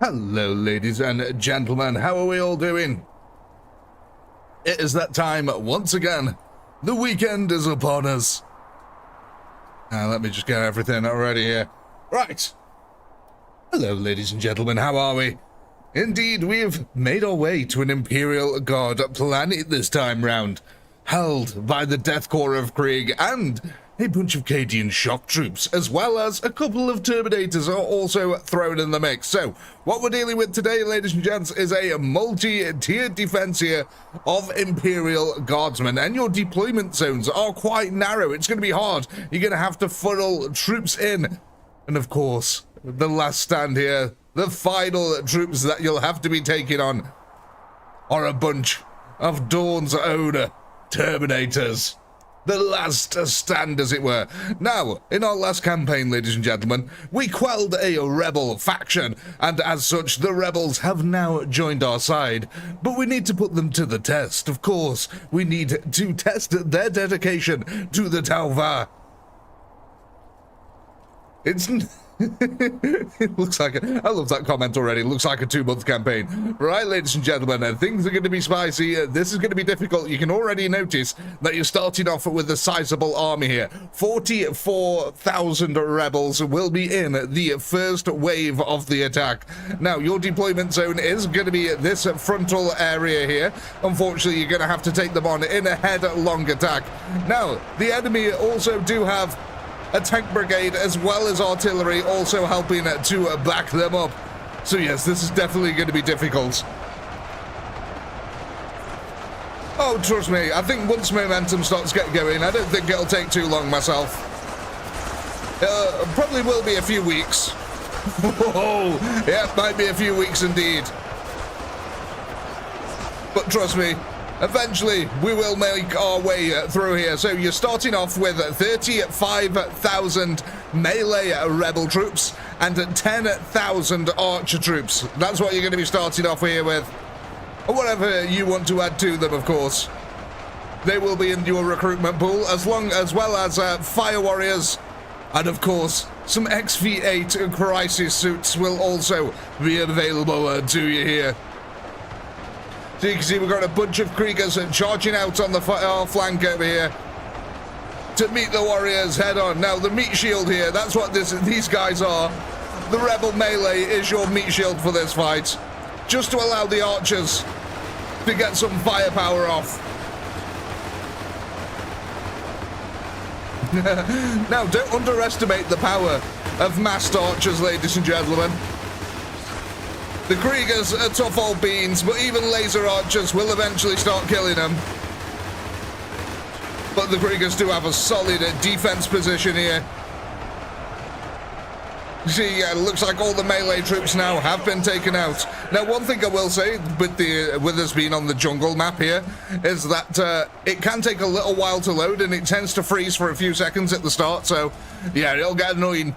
Hello, ladies and gentlemen. How are we all doing? It is that time once again. The weekend is upon us. Let me just get everything ready here. Right. Hello, ladies and gentlemen. How are we? Indeed, we've made our way to an Imperial Guard planet this time round, held by the Death Corps of Krieg and a bunch of Cadian shock troops, as well as a couple of Terminators are also thrown in the mix. So, what we're dealing with today, ladies and gents, is a multi-tiered defense here of Imperial Guardsmen, and your deployment zones are quite narrow. It's going to be hard. You're going to have to funnel troops in. And of course, the last stand here, the final troops that you'll have to be taking on are a bunch of Dawn's own Terminators. The last stand, as it were. Now, in our last campaign, ladies and gentlemen, we quelled a rebel faction, and as such, the rebels have now joined our side. But we need to put them to the test, of course. We need to test their dedication to the Tauva. It looks like I love that comment already. It looks like a 2-month campaign. Right, ladies and gentlemen, things are going to be spicy. This is going to be difficult. You can already notice that you're starting off with a sizable army here. 44,000 rebels will be in the first wave of the attack. Now, your deployment zone is going to be this frontal area here. Unfortunately, you're going to have to take them on in a headlong attack. Now, the enemy also do have a tank brigade as well as artillery also helping to back them up. So yes, this is definitely going to be difficult. Oh, trust me, I think once momentum starts getting going, I don't think it'll take too long myself. Probably will be a few weeks. Whoa, yeah, might be a few weeks indeed. But trust me, eventually, we will make our way through here. So you're starting off with 35,000 melee rebel troops and 10,000 archer troops. That's what you're going to be starting off here with. Or whatever you want to add to them, of course. They will be in your recruitment pool, as well as fire warriors. And of course, some XV8 crisis suits will also be available to you here. So you can see we've got a bunch of Kriegers charging out on the flank over here to meet the warriors head on. Now, the meat shield here, that's what these guys are. The rebel melee is your meat shield for this fight, just to allow the archers to get some firepower off. Now, don't underestimate the power of massed archers, ladies and gentlemen. The Kriegers are tough old beans, but even laser archers will eventually start killing them. But the Kriegers do have a solid defense position here. You see, it looks like all the melee troops now have been taken out. Now, one thing I will say with us being on the jungle map here is that it can take a little while to load, and it tends to freeze for a few seconds at the start. So, yeah, it'll get annoying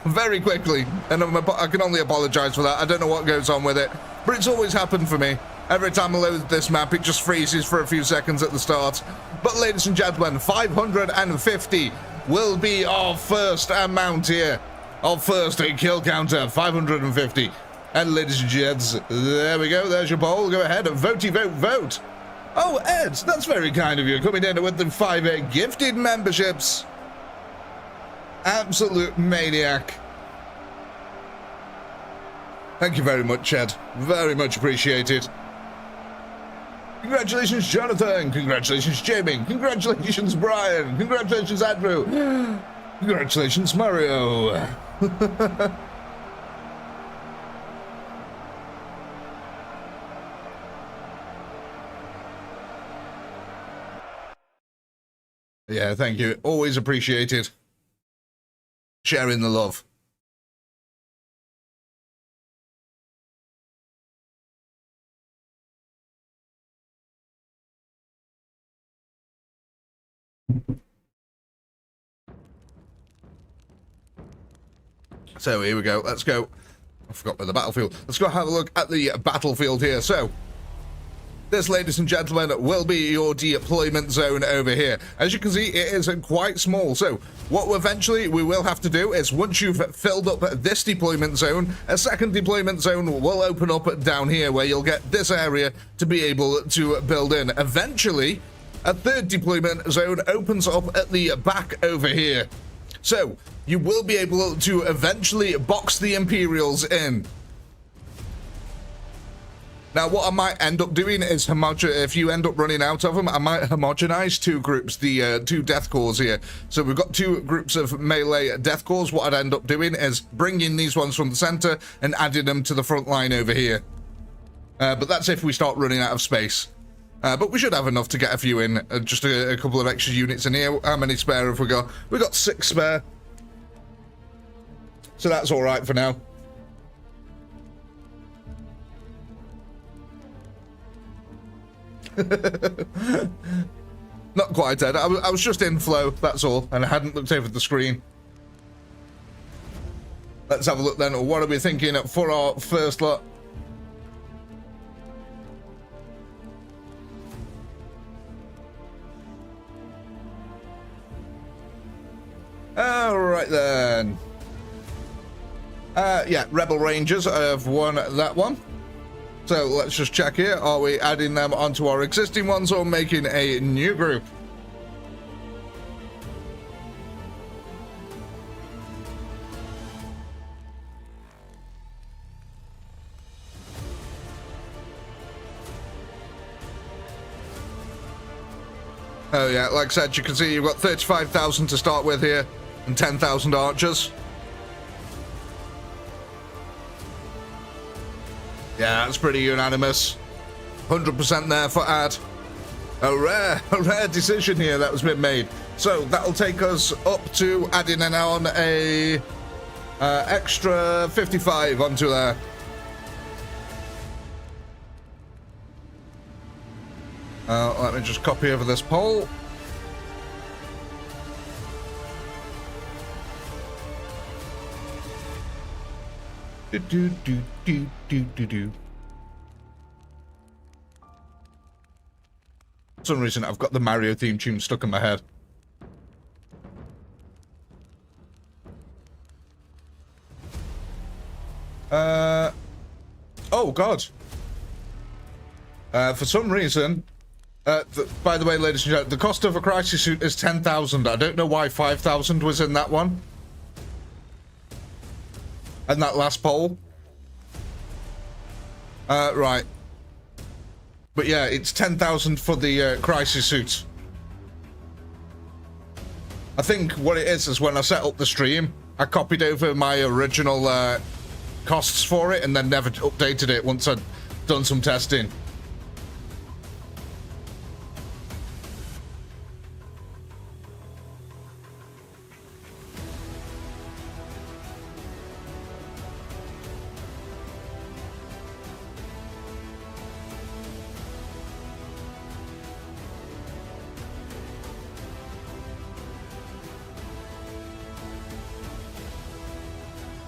very quickly, and I can only apologize for that. I don't know what goes on with it, but it's always happened for me. Every time I load this map, it just freezes for a few seconds at the start. But ladies and gentlemen, 550 will be our first amount here. Our first kill counter, 550. And ladies and gents, there we go. There's your poll. Go ahead and vote, vote. Oh, Ed, that's very kind of you, coming in with the 5 gifted memberships. Absolute maniac. Thank you very much, Ed. Very much appreciated. Congratulations, Jonathan. Congratulations, Jamie. Congratulations, Brian. Congratulations, Andrew. Congratulations, Mario. Yeah, thank you. Always appreciated. Sharing the love. So here we go. Let's go. I forgot about the battlefield. Let's go have a look at the battlefield here. So this, ladies and gentlemen, will be your deployment zone over here. As you can see, it is quite small. So what eventually we will have to do is, once you've filled up this deployment zone, a second deployment zone will open up down here where you'll get this area to be able to build in. Eventually, a third deployment zone opens up at the back over here. So you will be able to eventually box the Imperials in. Now, what I might end up doing is, if you end up running out of them, I might homogenize two groups, the two death corps here. So we've got two groups of melee death corps. What I'd end up doing is bringing these ones from the center and adding them to the front line over here. But that's if we start running out of space. But we should have enough to get a few in. Just a couple of extra units in here. How many spare have we got? We've got 6 spare. So that's all right for now. Not quite dead. I was just in flow, that's all, and I hadn't looked over the screen. Let's have a look then. What are we thinking for our first lot? All right then. Yeah, Rebel Rangers. I've won that one. So let's just check here. Are we adding them onto our existing ones or making a new group? Oh yeah, like I said, you can see you've got 35,000 to start with here and 10,000 archers. Yeah, that's pretty unanimous. 100% there for add. A rare decision here that was been made. So that'll take us up to adding on a extra 55 onto there. Let me just copy over this poll. Do. For some reason, I've got the Mario theme tune stuck in my head. Oh God. For some reason, by the way, ladies and gentlemen, the cost of a crisis suit is 10,000. I don't know why 5,000 was in that one. And that last poll. Right. But yeah, it's 10,000 for the crisis suits. I think what it is when I set up the stream, I copied over my original costs for it and then never updated it once I'd done some testing.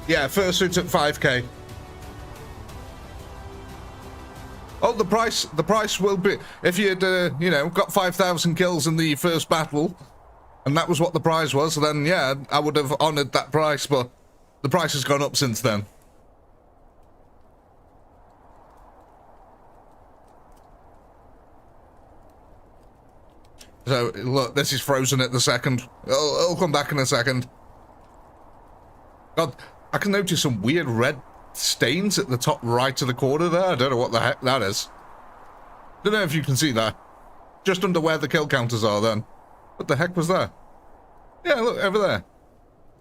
Yeah, first suit's at 5k. Oh, the price will be, if you'd, you know, got 5,000 kills in the first battle, and that was what the prize was, then yeah, I would have honoured that price, but the price has gone up since then. So, look, this is frozen at the second. It'll come back in a second. God, I can notice some weird red stains at the top right of the corner there. I don't know what the heck that is. Don't know if you can see that. Just under where the kill counters are then. What the heck was that? Yeah, look, over there.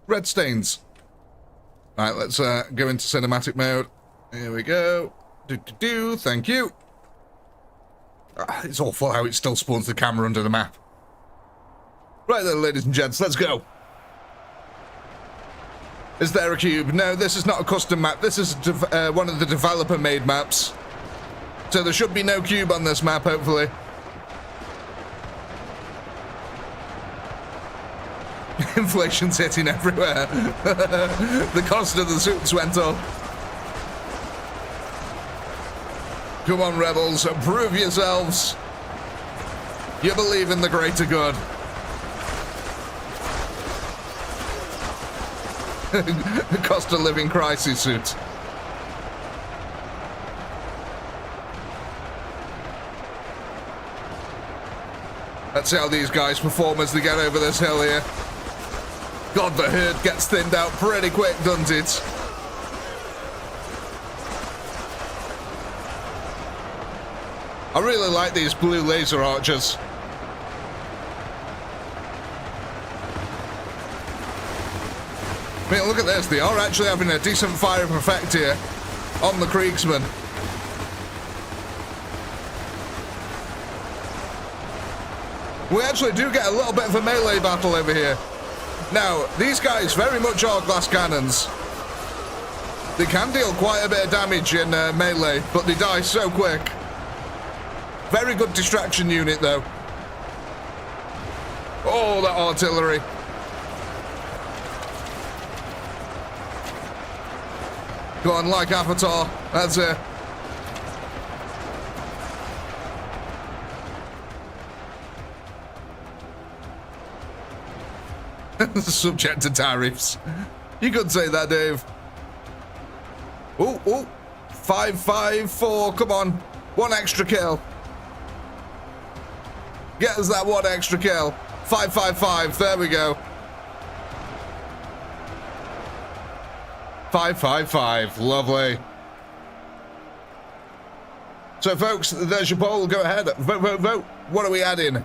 Red stains. Right, let's go into cinematic mode. Here we go. Thank you. It's awful how it still spawns the camera under the map. Right then, ladies and gents, let's go. Is there a cube? No, this is not a custom map. This is one of the developer-made maps. So there should be no cube on this map, hopefully. Inflation's hitting everywhere. The cost of the suits went up. Come on, rebels, prove yourselves. You believe in the greater good. Cost of living crisis suit. Let's see how these guys perform as they get over this hill here. God, the herd gets thinned out pretty quick, doesn't it? I really like these blue laser archers. I mean, look at this. They are actually having a decent fire effect here on the Kriegsmen. We actually do get a little bit of a melee battle over here. Now, these guys very much are glass cannons. They can deal quite a bit of damage in melee, but they die so quick. Very good distraction unit, though. Oh, that artillery. Go on, like Avatar. That's it. Subject to tariffs. You could say that, Dave. Oh, 554. Come on. One extra kill. Get us that one extra kill. 555. There we go. 555. Lovely. So, folks, there's your poll. Go ahead. Vote, vote, vote. What are we adding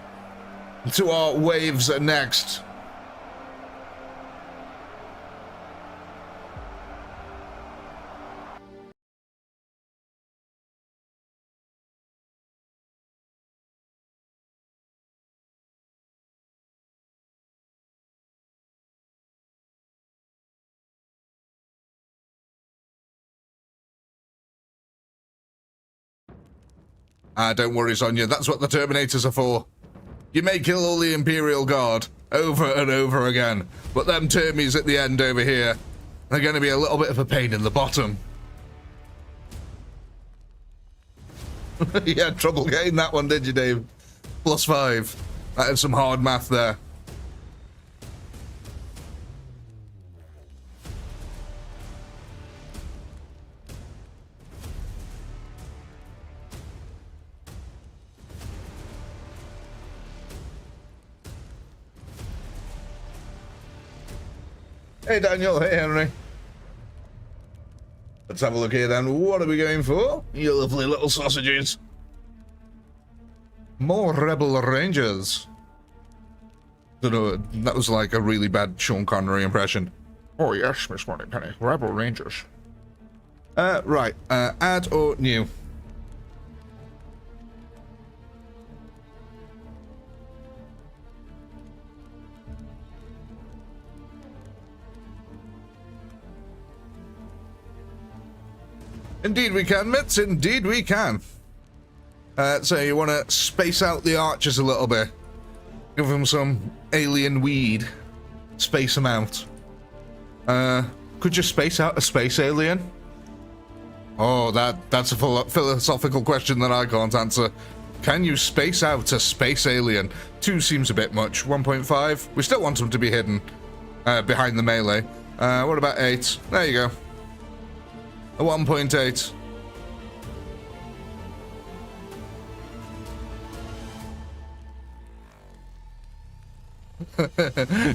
to our waves next? Don't worry, Sonia. That's what the Terminators are for. You may kill all the Imperial Guard over and over again, but them Termies at the end over here are going to be a little bit of a pain in the bottom. You had trouble getting that one, did you, Dave? +5. That is some hard math there. Hey Daniel, hey Henry. Let's have a look here then. What are we going for? You lovely little sausages. More Rebel Rangers. Don't know, that was like a really bad Sean Connery impression. Oh yes, Miss Moneypenny. Rebel Rangers. Right. Add or new? Indeed we can, Mitz. Indeed we can. So you want to space out the archers a little bit. Give them some alien weed. Space them out. Could you space out a space alien? Oh, that's a philosophical question that I can't answer. Can you space out a space alien? 2 seems a bit much. 1.5? We still want them to be hidden behind the melee. What about 8? There you go. A 1.8.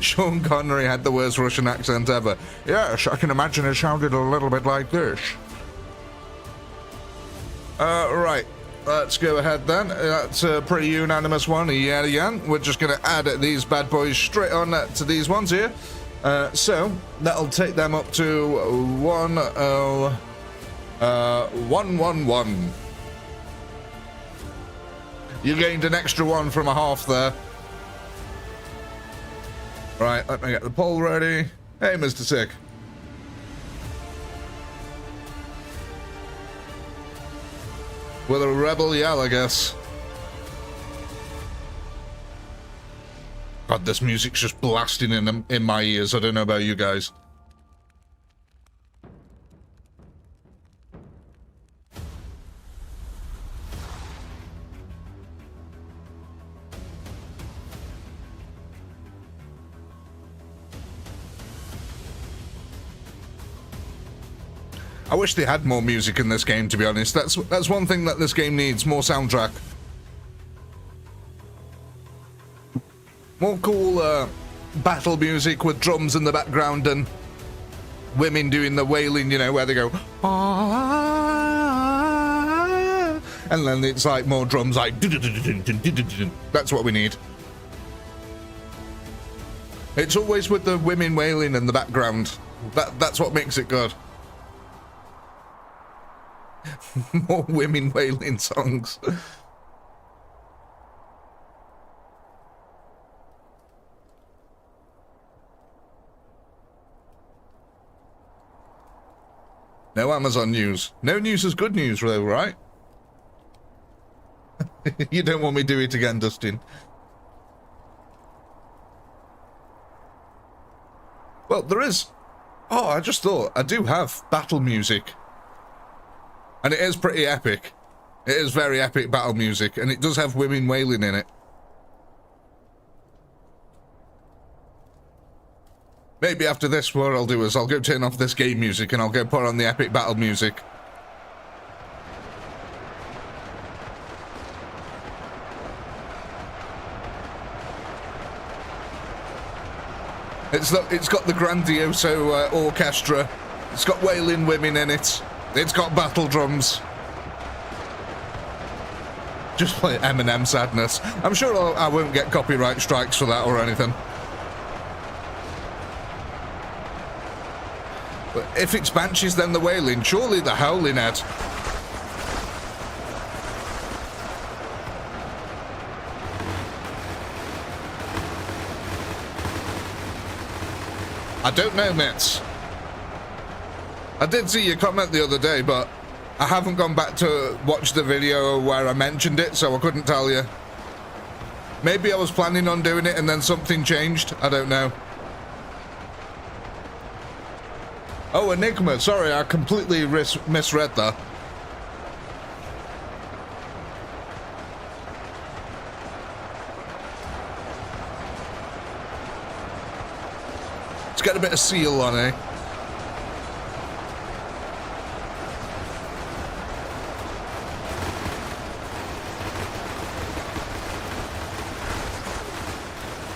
Sean Connery had the worst Russian accent ever. Yes, I can imagine it sounded a little bit like this. Right. Let's go ahead then. That's a pretty unanimous one yet again. We're just going to add these bad boys straight on to these ones here. So, that'll take them up to 111. You gained an extra 1 from a half there. Right, let me get the poll ready. Hey, Mr. Sick. With a rebel yell, I guess. God, this music's just blasting in my ears. I don't know about you guys. I wish they had more music in this game, to be honest. That's one thing that this game needs, more soundtrack. More cool battle music with drums in the background and women doing the wailing, you know, where they go, ah, and then it's like more drums, like, that's what we need. It's always with the women wailing in the background. That's what makes it good. More women wailing songs. No Amazon news. No news is good news, though, right? You don't want me to do it again, Dustin. Well, there is... Oh, I just thought, I do have battle music. And it is pretty epic. It is very epic battle music, and it does have women wailing in it. Maybe after this, what I'll do is I'll go turn off this game music and I'll go put on the epic battle music. It's got the Grandioso orchestra. It's got wailing women in it. It's got battle drums. Just play Eminem Sadness. I'm sure I won't get copyright strikes for that or anything. But if it's Banshees, then the wailing. Surely the howling, Ed. I don't know, Mitz. I did see your comment the other day, but I haven't gone back to watch the video where I mentioned it, so I couldn't tell you. Maybe I was planning on doing it and then something changed. I don't know. Oh, Enigma. Sorry, I completely misread that. Let's get a bit of seal on, eh?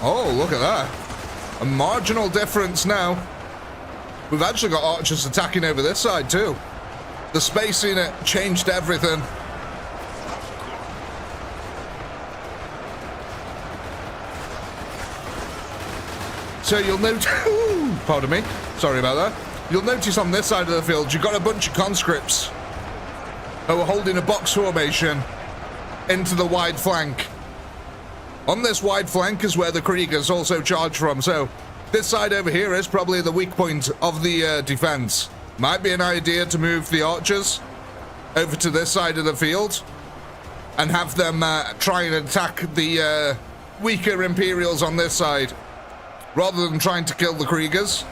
Oh, look at that. A marginal difference now. We've actually got archers attacking over this side too. The space in it changed everything. So you'll notice... Pardon me. Sorry about that. You'll notice on this side of the field, you've got a bunch of conscripts who are holding a box formation into the wide flank. On this wide flank is where the Kriegers also charge from, so this side over here is probably the weak point of the defense. Might be an idea to move the archers over to this side of the field and have them try and attack the weaker Imperials on this side, rather than trying to kill the Kriegers.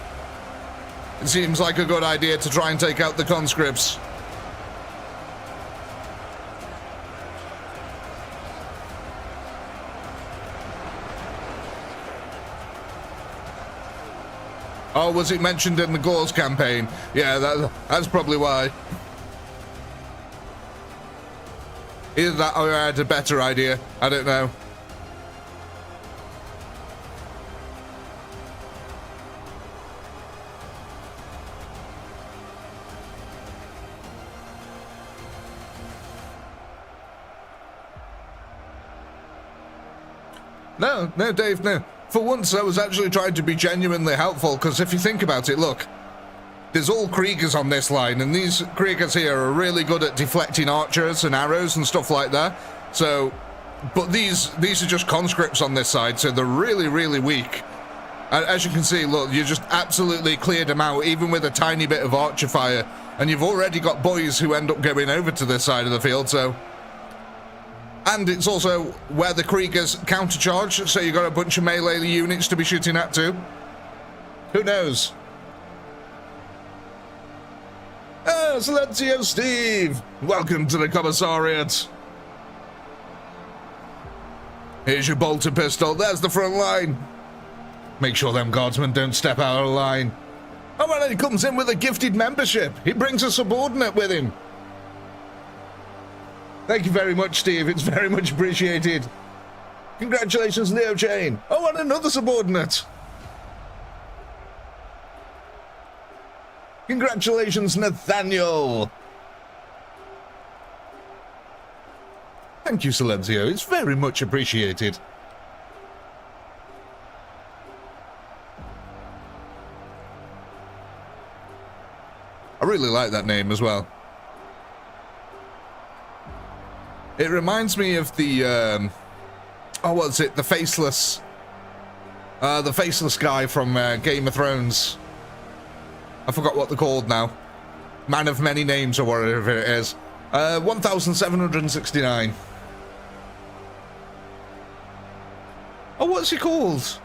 It seems like a good idea to try and take out the conscripts. Oh, was it mentioned in the Gauls campaign? Yeah, that's probably why. Either that or I had a better idea. I don't know. No, Dave, no. For once, I was actually trying to be genuinely helpful, because if you think about it, look, there's all Kriegers on this line, and these Kriegers here are really good at deflecting archers and arrows and stuff like that. So, but these are just conscripts on this side, so they're really, really weak. And as you can see, look, you just absolutely cleared them out, even with a tiny bit of archer fire. And you've already got boys who end up going over to this side of the field, so... And it's also where the Kriegers countercharge, so you've got a bunch of melee units to be shooting at too. Who knows? Ah, Silencio Steve! Welcome to the Commissariat. Here's your bolter pistol. There's the front line. Make sure them guardsmen don't step out of line. Oh, well, he comes in with a gifted membership. He brings a subordinate with him. Thank you very much, Steve. It's very much appreciated. Congratulations, Leo Chain. Oh, and another subordinate. Congratulations, Nathaniel. Thank you, Silencio. It's very much appreciated. I really like that name as well. It reminds me of the, oh, what's it? The Faceless guy from Game of Thrones. I forgot what they're called now. Man of Many Names or whatever it is. 1769. Oh, what's he called?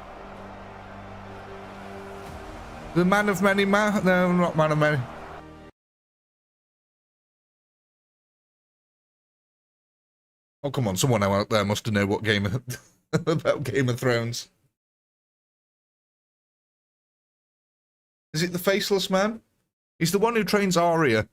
The Man of Many No, not Man of Many. Oh, come on, someone out there must have known what game about Game of Thrones. Is it the Faceless Man? He's the one who trains Arya.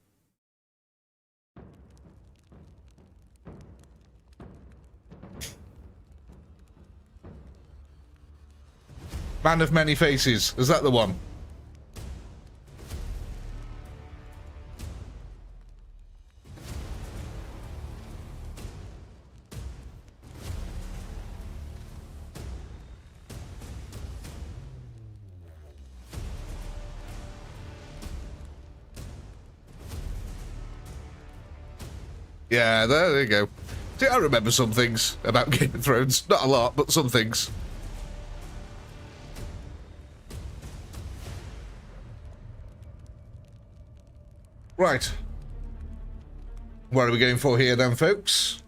Man of Many Faces. Is that the one? Yeah, there you go. See, I remember some things about Game of Thrones. Not a lot, but some things. Right. What are we going for here then, folks?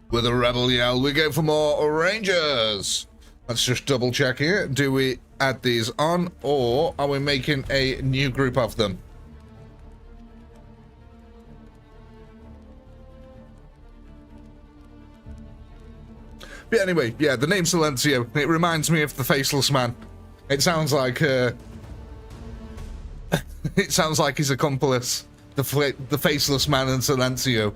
With a rebel yell, we go for more Rangers. Let's just double check here. Do we add these on, or are we making a new group of them? But anyway, yeah, the name Silencio, it reminds me of the Faceless Man. It sounds like, it sounds like his accomplice, the Faceless Man and Silencio.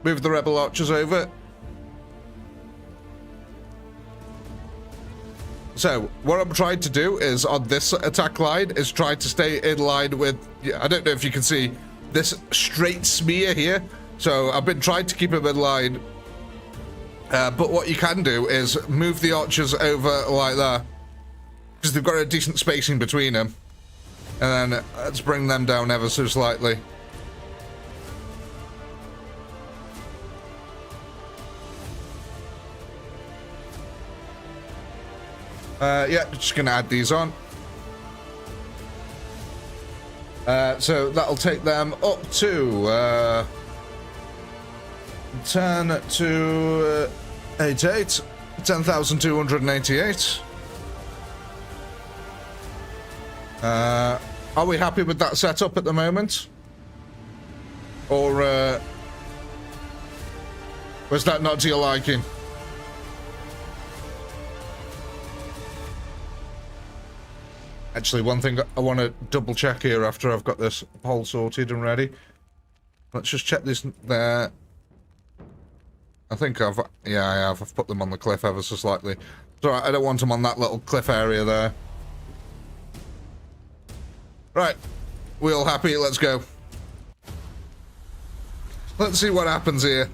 Move the rebel archers over. So, what I'm trying to do is, on this attack line, is try to stay in line with, I don't know if you can see, this straight smear here. So, I've been trying to keep them in line. But what you can do is move the archers over like that. Because they've got a decent spacing between them. And then, let's bring them down ever so slightly. Yeah, just gonna add these on. So that'll take them up to 10 to 88, 10,288. Are we happy with that setup at the moment? Or was that not to your liking? Actually, one thing I want to double check here after I've got this poll sorted and ready. Let's just check this there. I think yeah, I have. I've put them on the cliff ever so slightly. It's alright, I don't want them on that little cliff area there. Right, we all happy? Let's go. Let's see what happens here.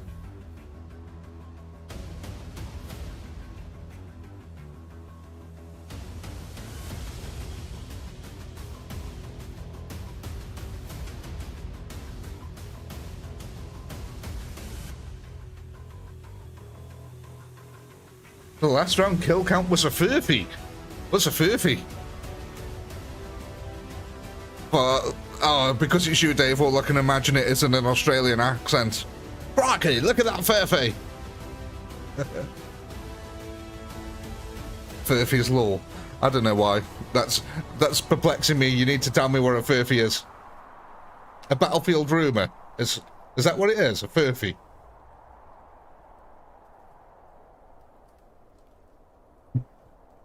The last round kill count was a 30. What's a 30? But, oh, because it's you, Dave, all I can imagine it is in an Australian accent. Rocky, look at that Furphy. Furphy's law. I don't know why. That's perplexing me. You need to tell me what a Furphy is. A battlefield rumor is Is that what it is? A furphy?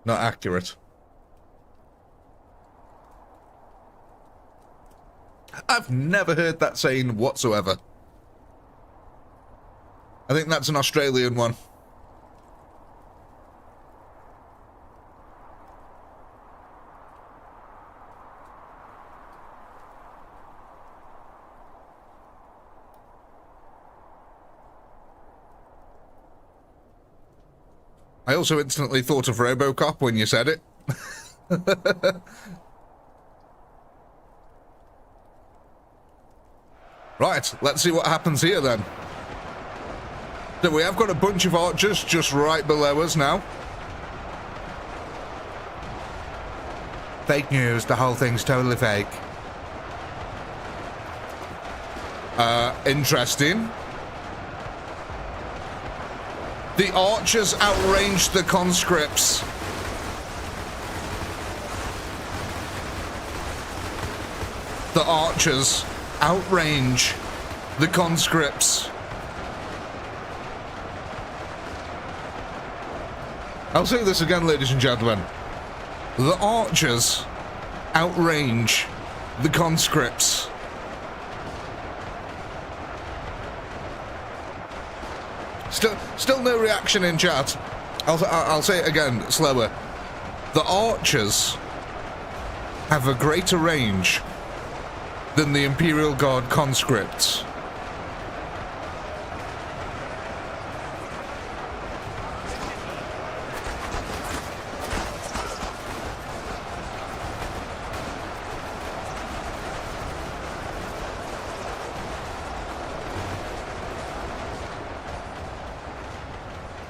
Not accurate. I've never heard that saying whatsoever. I think that's an Australian one. I also instantly thought of RoboCop when you said it. Right, let's see what happens here then. So we have got a bunch of archers just right below us now. Fake news, the whole thing's totally fake. Interesting. The archers outranged the conscripts. The archers outrange the conscripts. I'll say this again, ladies and gentlemen. The archers outrange the conscripts. Still no reaction in chat. I'll say it again, slower. The archers have a greater range than the Imperial Guard conscripts.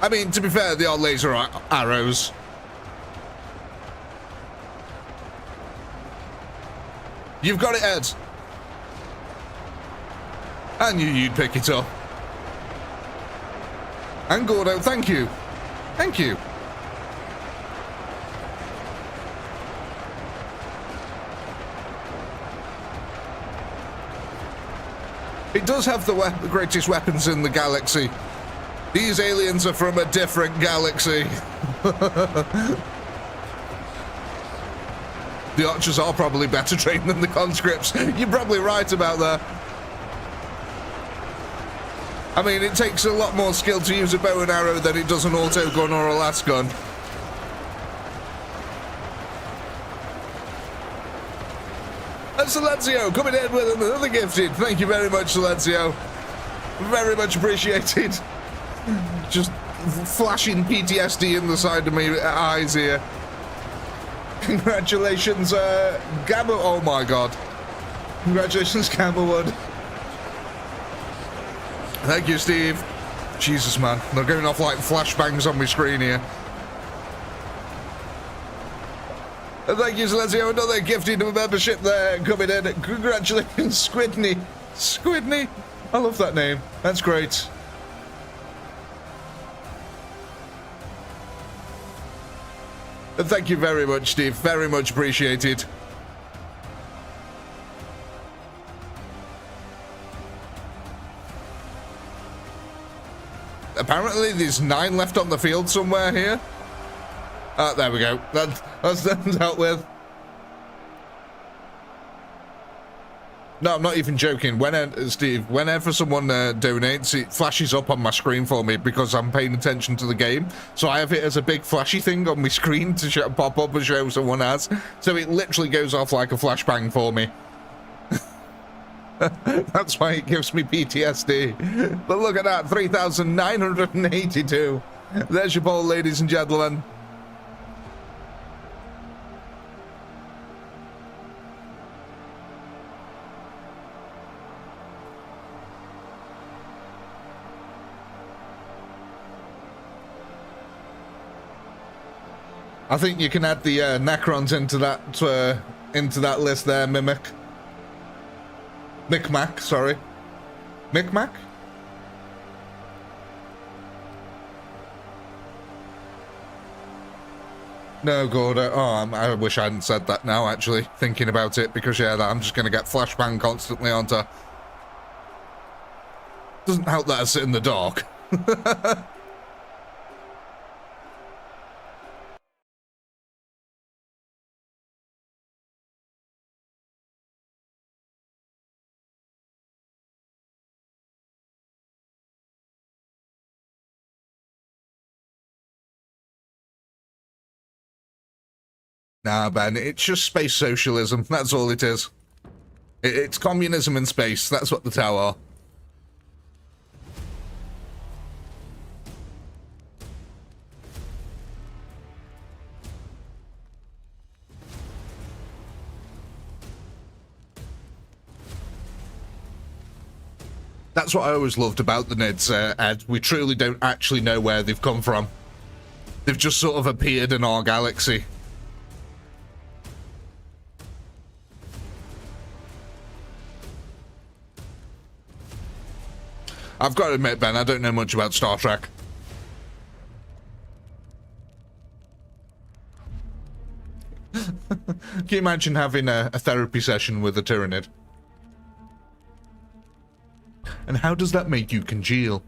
I mean, to be fair, they are laser arrows. You've got it, Ed. I knew you'd pick it up. And Gordo, thank you. Thank you. It does have the greatest weapons in the galaxy. These aliens are from a different galaxy. The archers are probably better trained than the conscripts. You're probably right about that. I mean, it takes a lot more skill to use a bow and arrow than it does an auto gun or a last gun. And Silencio coming in with another gifted. Thank you very much, Silencio. Very much appreciated. Just flashing PTSD in the side of my eyes here. Congratulations, Gamma. Oh my god. Congratulations, Gammawood. Thank you, Steve. Jesus, man. They're going off like flashbangs on my screen here. And thank you, Silencio. Another gifted membership there coming in. Congratulations, Squidney. Squidney. I love that name. That's great. And thank you very much, Steve. Very much appreciated. Apparently, there's 9 left on the field somewhere here. There we go. That's dealt with. No, I'm not even joking. Steve, whenever someone donates, it flashes up on my screen for me because I'm paying attention to the game. So I have it as a big flashy thing on my screen to pop up and show someone has. So it literally goes off like a flashbang for me. That's why it gives me PTSD. But look at that, 3,982. There's your poll, ladies and gentlemen. I think you can add the Necrons into that list there, Micmac, sorry. Micmac? No, Gordo. Oh, I wish I hadn't said that now, actually, thinking about it, because, yeah, I'm just going to get flashbang constantly, aren't I? Doesn't help that I sit in the dark. Nah, Ben, it's just space socialism. That's all it is. It's communism in space. That's what the Tau are. That's what I always loved about the Nids, Ed. We truly don't actually know where they've come from. They've just sort of appeared in our galaxy. I've got to admit, Ben, I don't know much about Star Trek. Can you imagine having a therapy session with a Tyranid? And how does that make you congeal?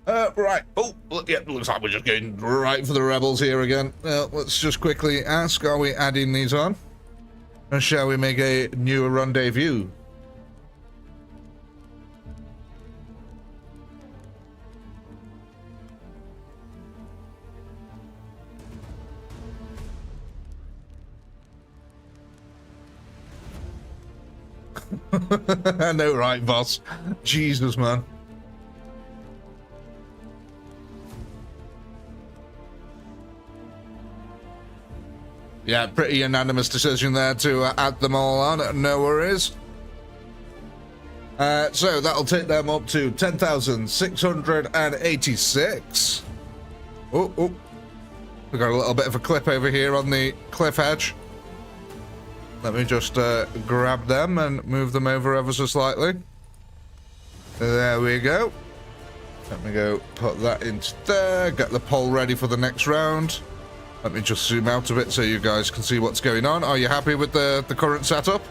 Right. Oh, yeah, looks like we're just going right for the rebels here again. Let's just quickly ask, are we adding these on? Or shall we make a new rendezvous? I know, right, boss? Jesus, man. Yeah, pretty unanimous decision there to add them all on. No worries. So that'll take them up to 10,686. Oh, we got a little bit of a clip over here on the cliff edge. Let me just grab them and move them over ever so slightly. There we go. Let me go put that into there. Get the pole ready for the next round. Let me just zoom out a bit so you guys can see what's going on. Are you happy with the current setup?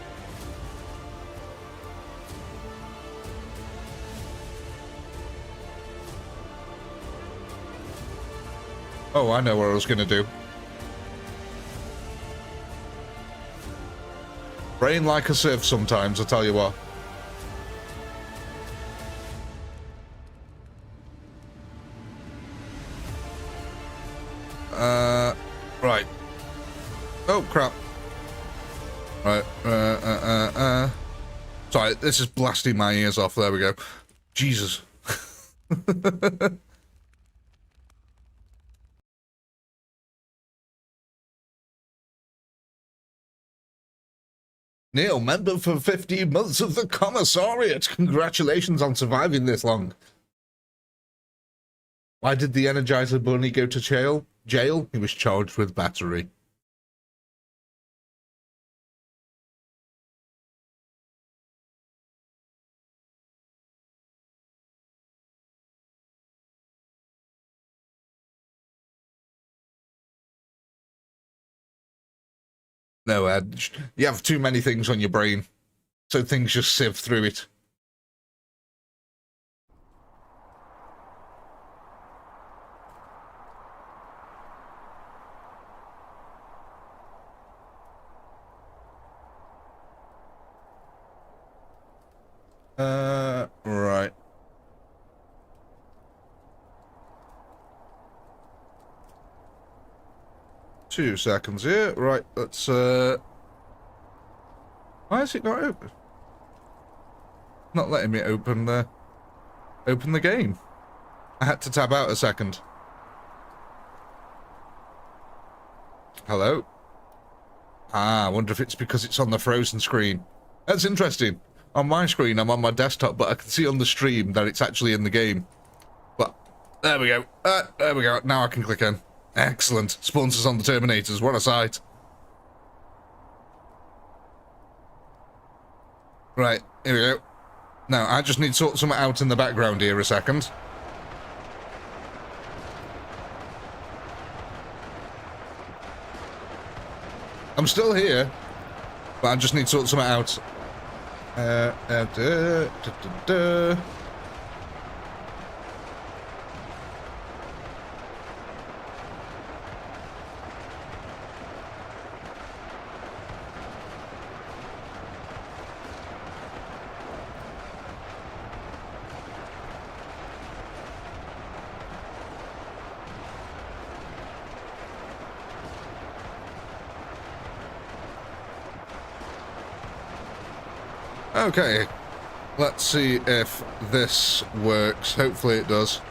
Oh, I know what I was going to do. Brain like a sieve sometimes, I tell you what. Right. Oh, crap. Right. Sorry, this is blasting my ears off. There we go. Jesus. Neil, member for 15 months of the Commissariat. Congratulations on surviving this long. Why did the Energizer Bunny go to jail? He was charged with battery. No, Ed, you have too many things on your brain, so things just sieve through it. Right. Two seconds here. Right, let's, why is it not open? Not letting me open the game. I had to tab out a second. Hello? Ah, I wonder if it's because it's on the frozen screen. That's interesting. On my screen, I'm on my desktop, but I can see on the stream that it's actually in the game. But, there we go. There we go. Now I can click in. Excellent. Sponsors on the Terminators. What a sight. Right, here we go. Now, I just need to sort something out in the background here a second. I'm still here, but I just need to sort something out. Okay, let's see if this works. Hopefully it does.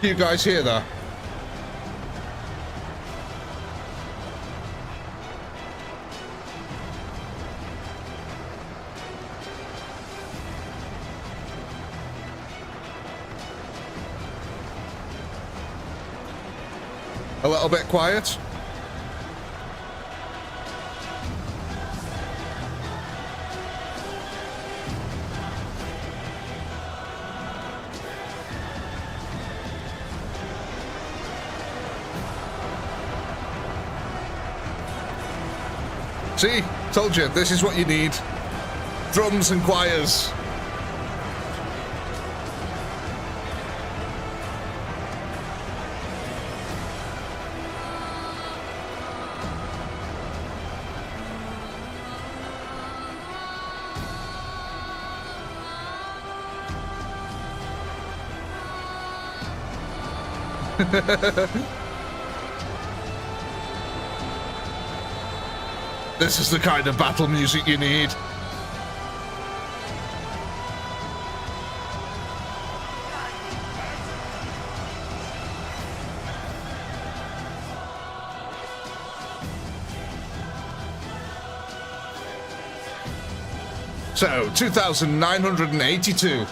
You guys hear that? A little bit quiet. See? Told you, this is what you need. Drums and choirs. This is the kind of battle music you need. So, 2,982.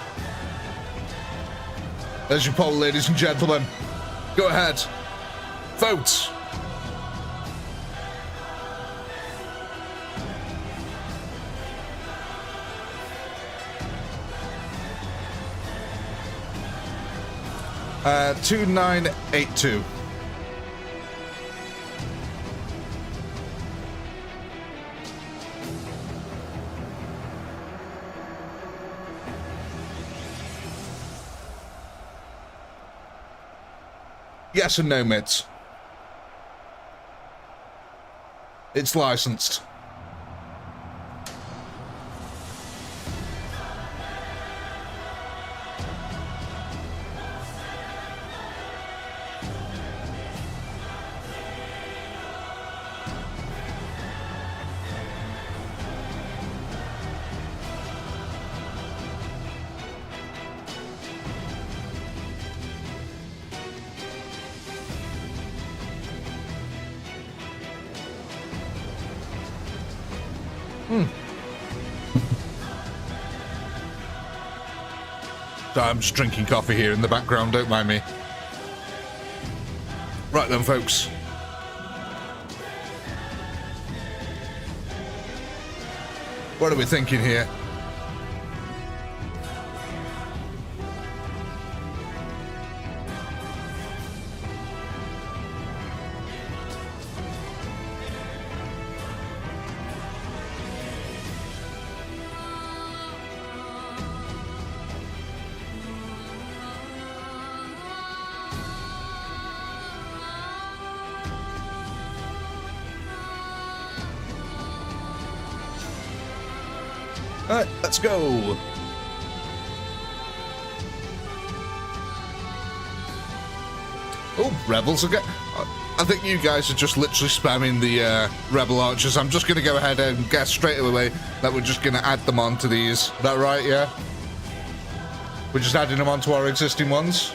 There's your poll, ladies and gentlemen. Go ahead. Vote. Uh, 2982. Yes and no, Mitts. It's licensed. I'm just drinking coffee here in the background, don't mind me. Right then, folks. What are we thinking here? Alright, let's go. Oh, rebels again. I think you guys are just literally spamming the rebel archers. I'm just going to go ahead and guess straight away that we're just going to add them on to these. Is that right, yeah? We're just adding them onto our existing ones.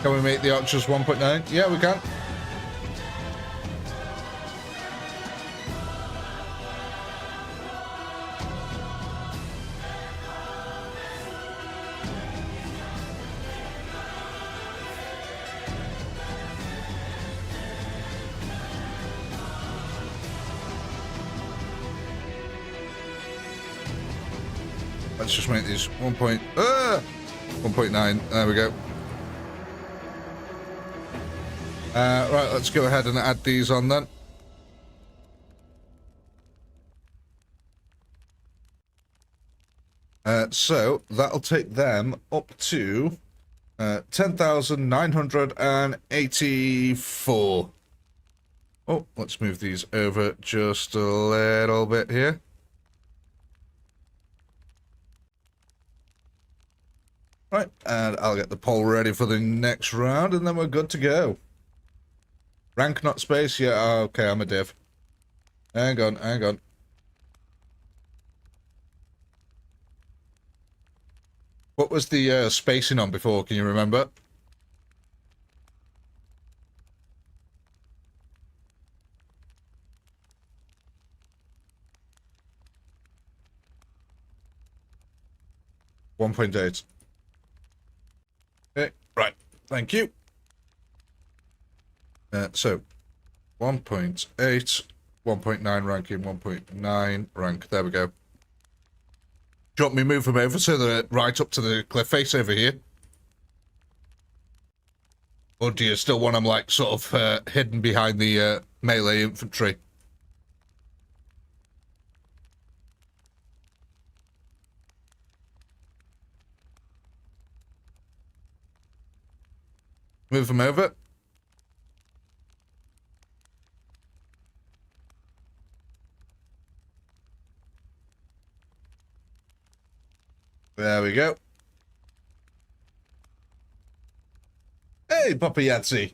Can we make the archers 1.9? Yeah, we can. Let's just make these 1.9. There we go. Right, let's go ahead and add these on then. So that'll take them up to 10,984. Oh, let's move these over just a little bit here. Right, and I'll get the poll ready for the next round, and then we're good to go. Rank, not space? Yeah, okay, I'm a div. Hang on, hang on. What was the spacing on before, can you remember? .8. Okay, right, thank you. So, 1.8, 1.9 ranking, 1.9 rank, there we go. Do you want me to move them over so they're right up to the cliff face over here? Or do you still want them, like, sort of hidden behind the melee infantry? Move them over. There we go. Hey, Papa Yahtzee.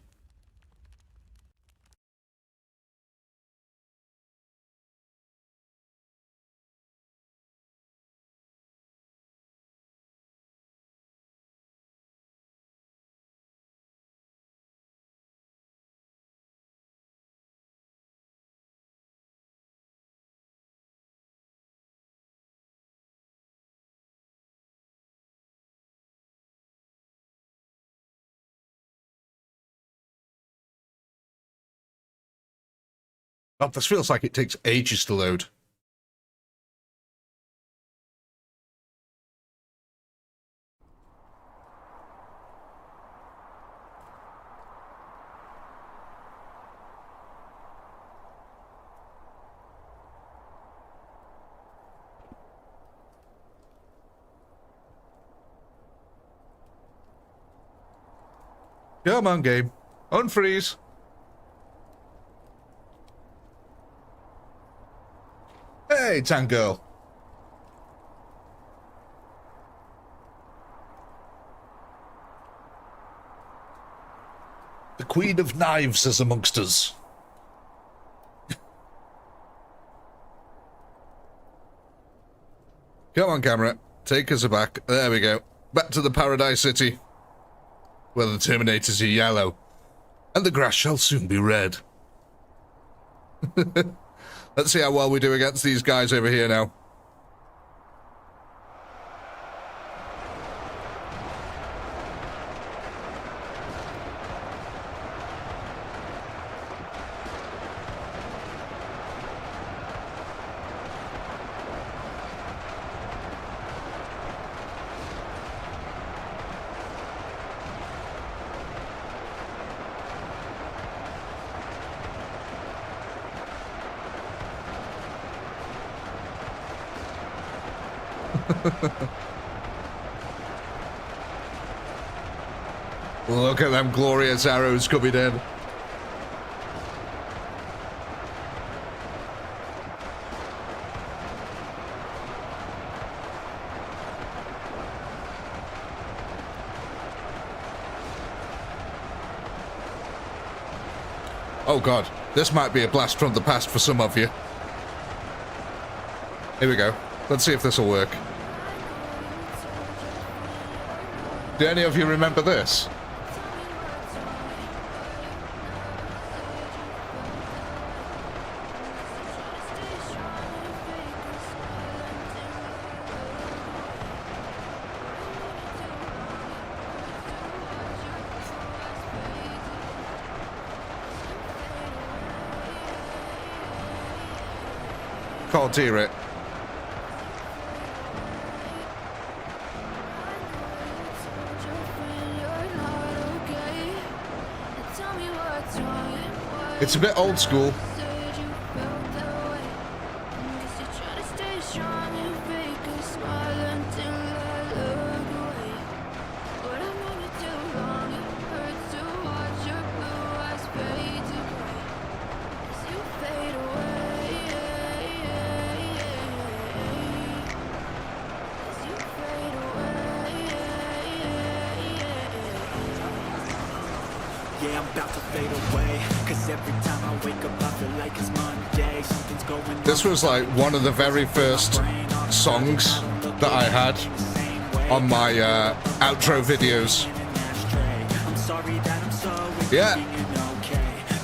Oh, this feels like it takes ages to load. Come on, game. Unfreeze. Hey, Tank Girl. The Queen of Knives is amongst us. Come on, camera. Take us back. There we go. Back to the Paradise City, where the Terminators are yellow, and the grass shall soon be red. Let's see how well we do against these guys over here now. Look at them glorious arrows coming in. Oh god, this might be a blast from the past for some of you. Here we go. Let's see if this will work. Do any of you remember this? Can't hear it. It's a bit old school. yeah, I'm about to fade away. Cause every time I wake up I feel like it's Monday. Something's going on. This was like one of the very first songs that I had on my outro videos. Yeah,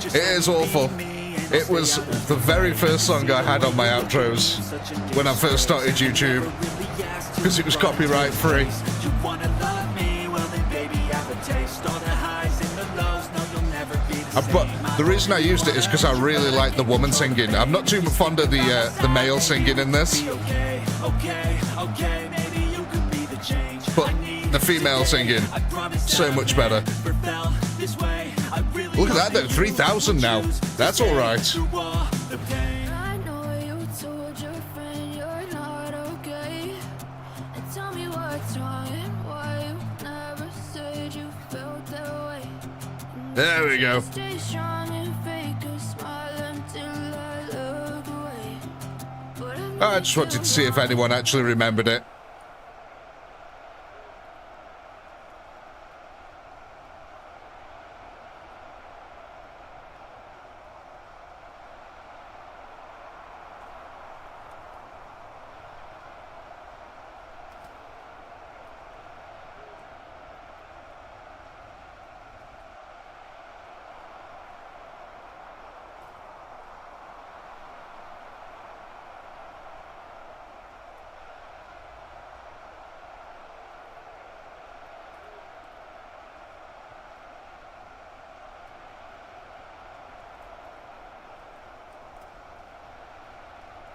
it is awful. It was the very first song I had on my outros when I first started YouTube, because it was copyright free. But the reason I used it is because I really like the woman singing. I'm not too fond of the male singing in this, but the female singing, so much better. Look at that, though, 3,000 now. That's all right. There we go. I just wanted to see if anyone actually remembered it.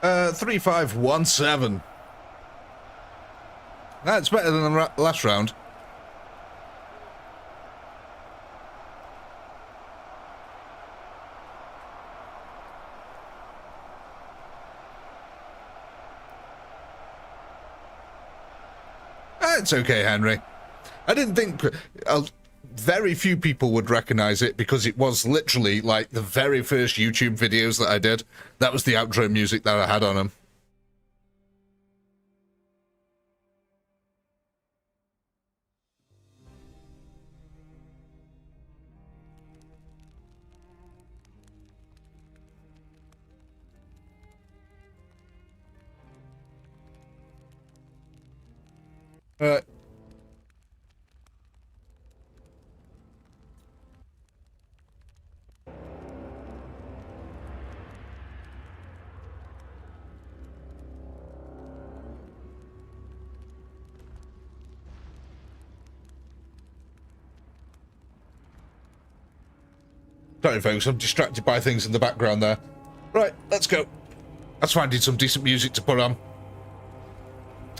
Uh, 3517. That's better than the last round. It's okay, Henry. I didn't think very few people would recognize it, because it was literally like the very first YouTube videos that I did. That was the outro music that I had on them. Sorry, folks, I'm distracted by things in the background there. Right, let's go. Let's find some decent music to put on.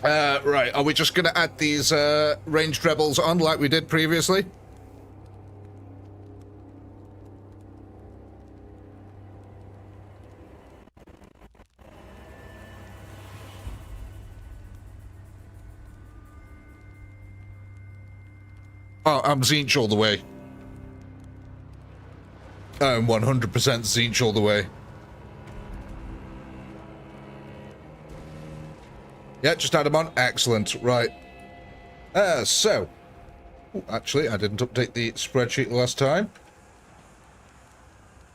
Right, are we just going to add these ranged rebels on like we did previously? Oh, I'm Zinch all the way. I'm 100% Zinch all the way. Yeah, just add them on. Excellent. Right. So. Ooh, actually, I didn't update the spreadsheet last time.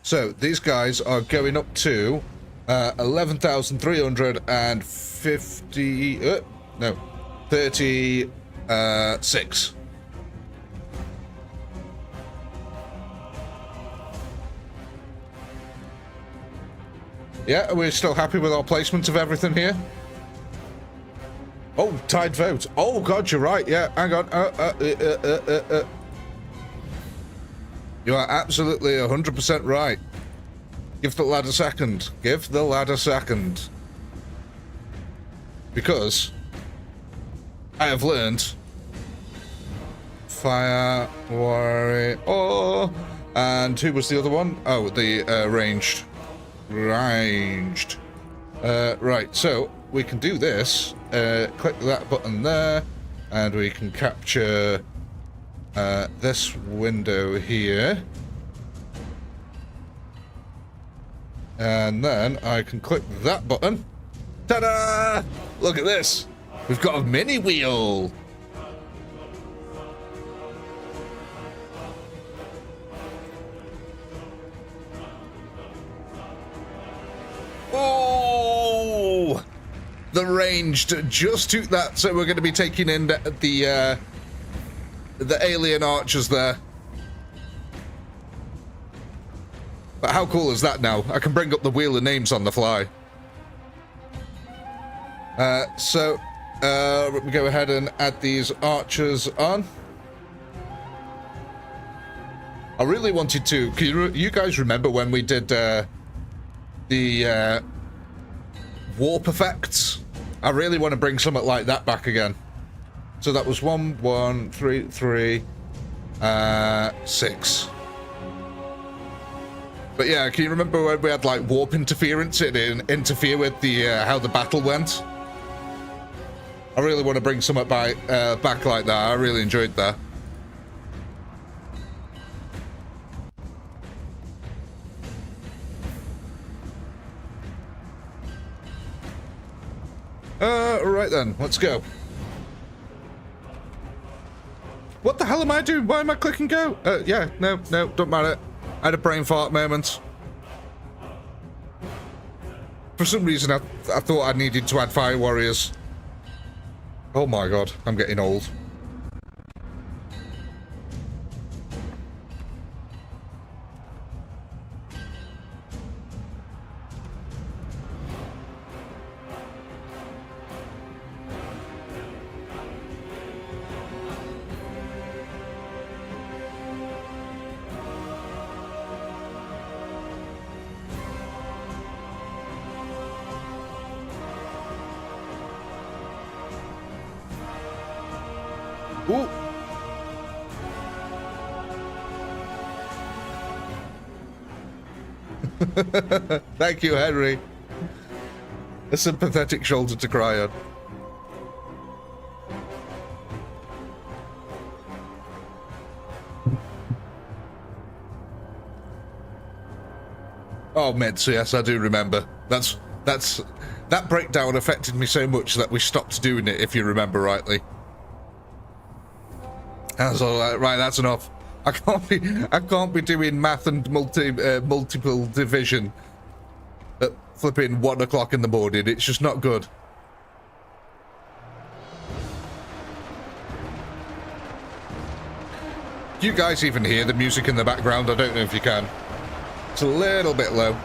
So, these guys are going up to 11,350... no. 36. Yeah, are we still happy with our placement of everything here? Oh, tied vote. Oh, God, you're right. Yeah, hang on. You are absolutely 100% right. Give the lad a second. Give the lad a second. Because I have learned Fire Warrior. Oh, and who was the other one? Oh, the ranged. Ranged. Right, so we can do this. Click that button there, and we can capture this window here. And then I can click that button. Ta-da! Look at this. We've got a mini wheel. the ranged just took that, so we're going to be taking in the alien archers there. But how cool is that now? I can bring up the wheel of names on the fly. Let me go ahead and add these archers on. I really wanted to... Can you guys remember when we did the warp effects? I really want to bring something like that back again. So that was 1, 1, 3, 3, 6. But yeah, can you remember when we had like warp interference? It didn't interfere with the how the battle went. I really want to bring something back like that. I really enjoyed that. Right then, let's go. What the hell am I doing? Why am I clicking go? Yeah, no, don't matter. I had a brain fart moment. For some reason, I thought I needed to add fire warriors. Oh my god, I'm getting old. Ooh. Thank you, Henry. A sympathetic shoulder to cry on. Oh, Meds, yes, I do remember. That breakdown affected me so much that we stopped doing it, if you remember rightly. That's all right. Right, that's enough. I can't be doing math and multiple division at flipping 1 o'clock in the morning. It's just not good. Do you guys even hear the music in the background? I don't know if you can. It's a little bit low.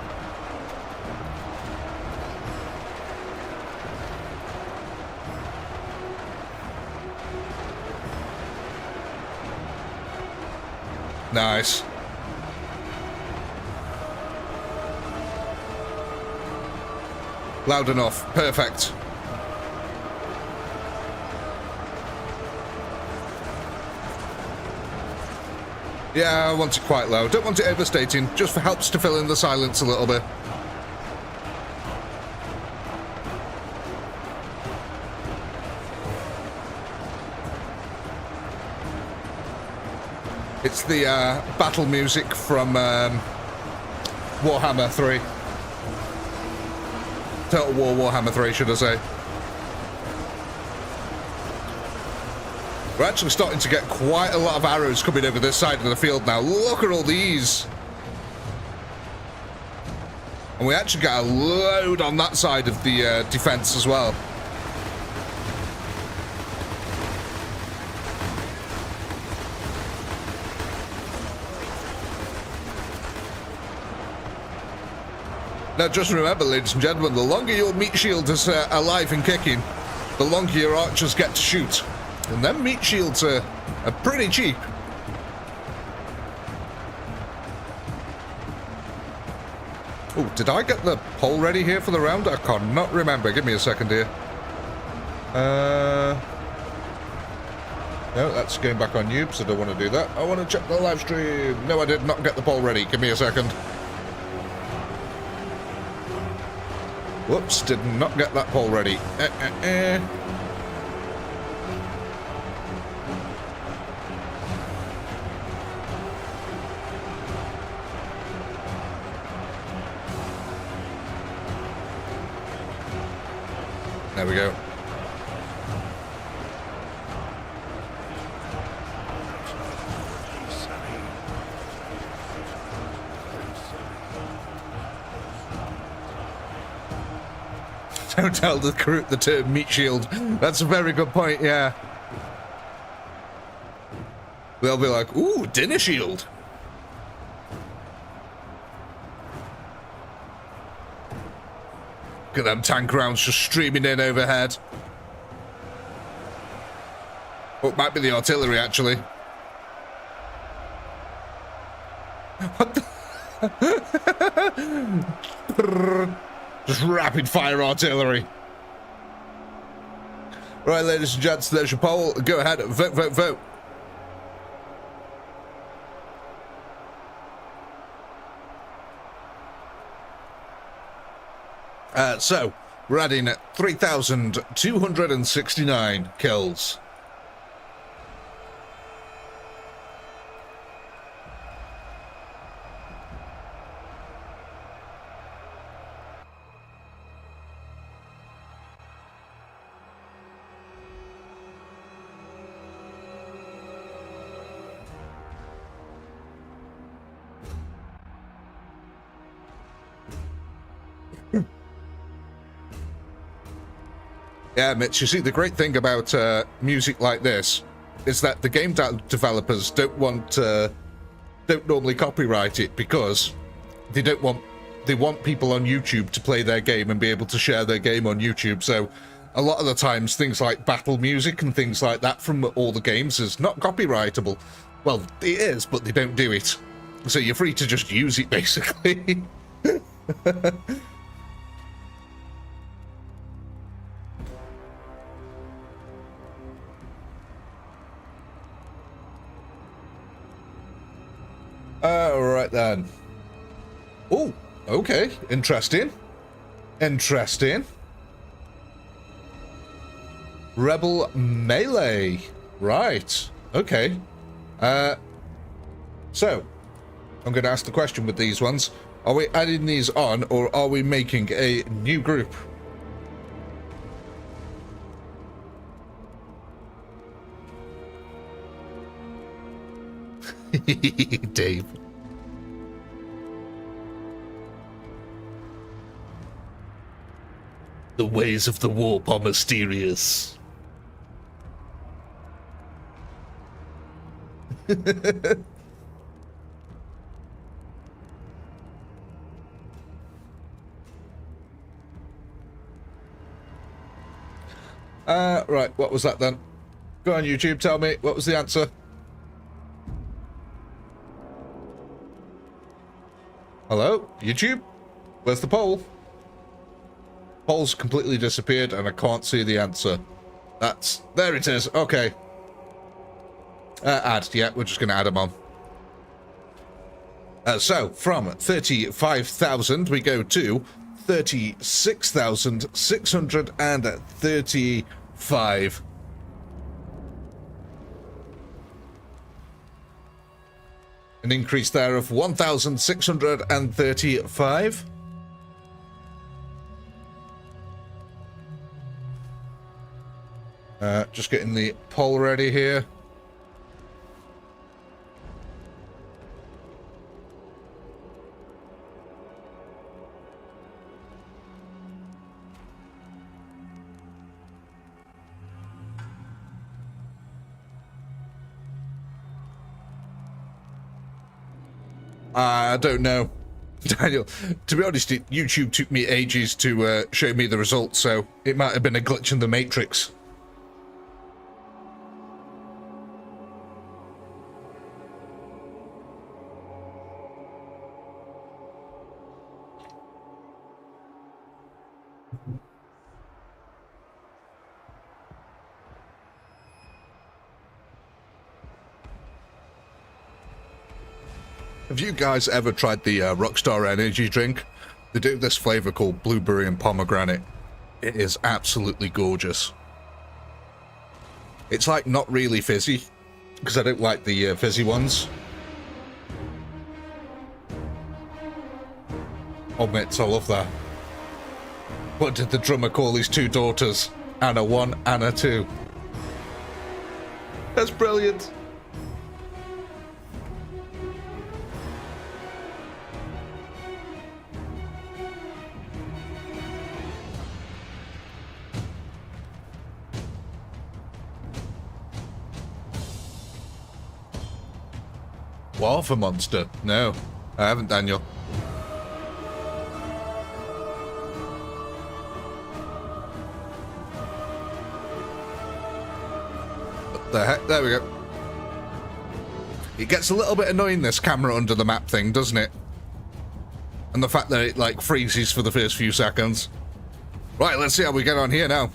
Nice. Loud enough. Perfect. Yeah, I want it quite low. Don't want it overstating, just for helps to fill in the silence a little bit. It's the battle music from Warhammer 3. Total War Warhammer 3, should I say. We're actually starting to get quite a lot of arrows coming over this side of the field now. Look at all these. And we actually got a load on that side of the defense as well. Now just remember, ladies and gentlemen, the longer your meat shield is alive and kicking, the longer your archers get to shoot. And them meat shields are pretty cheap. Oh, did I get the poll ready here for the round? I cannot remember. Give me a second here. No, that's going back on YouTube, so I don't want to do that. I want to check the live stream. No, I did not get the poll ready. Give me a second. Whoops, did not get that poll ready. There we go. Don't tell the crew the term meat shield. That's a very good point, yeah. They'll be like, ooh, dinner shield. Look at them tank rounds just streaming in overhead. Oh, it might be the artillery, actually. What the? Just rapid fire artillery. Right, ladies and gents, there's your poll. Go ahead, vote, vote, vote. So, we're adding 3,269 kills. Yeah, Mitch, you see, the great thing about music like this is that the game developers don't normally copyright it because they want people on YouTube to play their game and be able to share their game on YouTube. So a lot of the times things like battle music and things like that from all the games is not copyrightable. Well, it is, but they don't do it. So you're free to just use it, basically. Alright then. Oh, okay. Interesting. Interesting. Rebel melee. Right. Okay. So, I'm going to ask the question with these ones. Are we adding these on, or are we making a new group? Dave. The ways of the warp are mysterious. Right, what was that then? Go on YouTube, tell me, what was the answer? Hello, YouTube? Where's the poll? Poll's completely disappeared and I can't see the answer. There it is, okay. Add, yeah, we're just going to add them on. So, from 35,000 we go to 36,635. An increase there of 1,635. Just getting the poll ready here. I don't know, Daniel. To be honest, YouTube took me ages to show me the results, so it might have been a glitch in the matrix. Have you guys ever tried the Rockstar energy drink? They do this flavor called blueberry and pomegranate. It is absolutely gorgeous. It's like not really fizzy, because I don't like the fizzy ones. Oh, Mitz, I love that. What did the drummer call his two daughters? Anna 1, Anna 2. That's brilliant. Warhammer monster? No, I haven't, Daniel. What the heck? There we go. It gets a little bit annoying, this camera under the map thing, doesn't it? And the fact that it, like, freezes for the first few seconds. Right, let's see how we get on here now.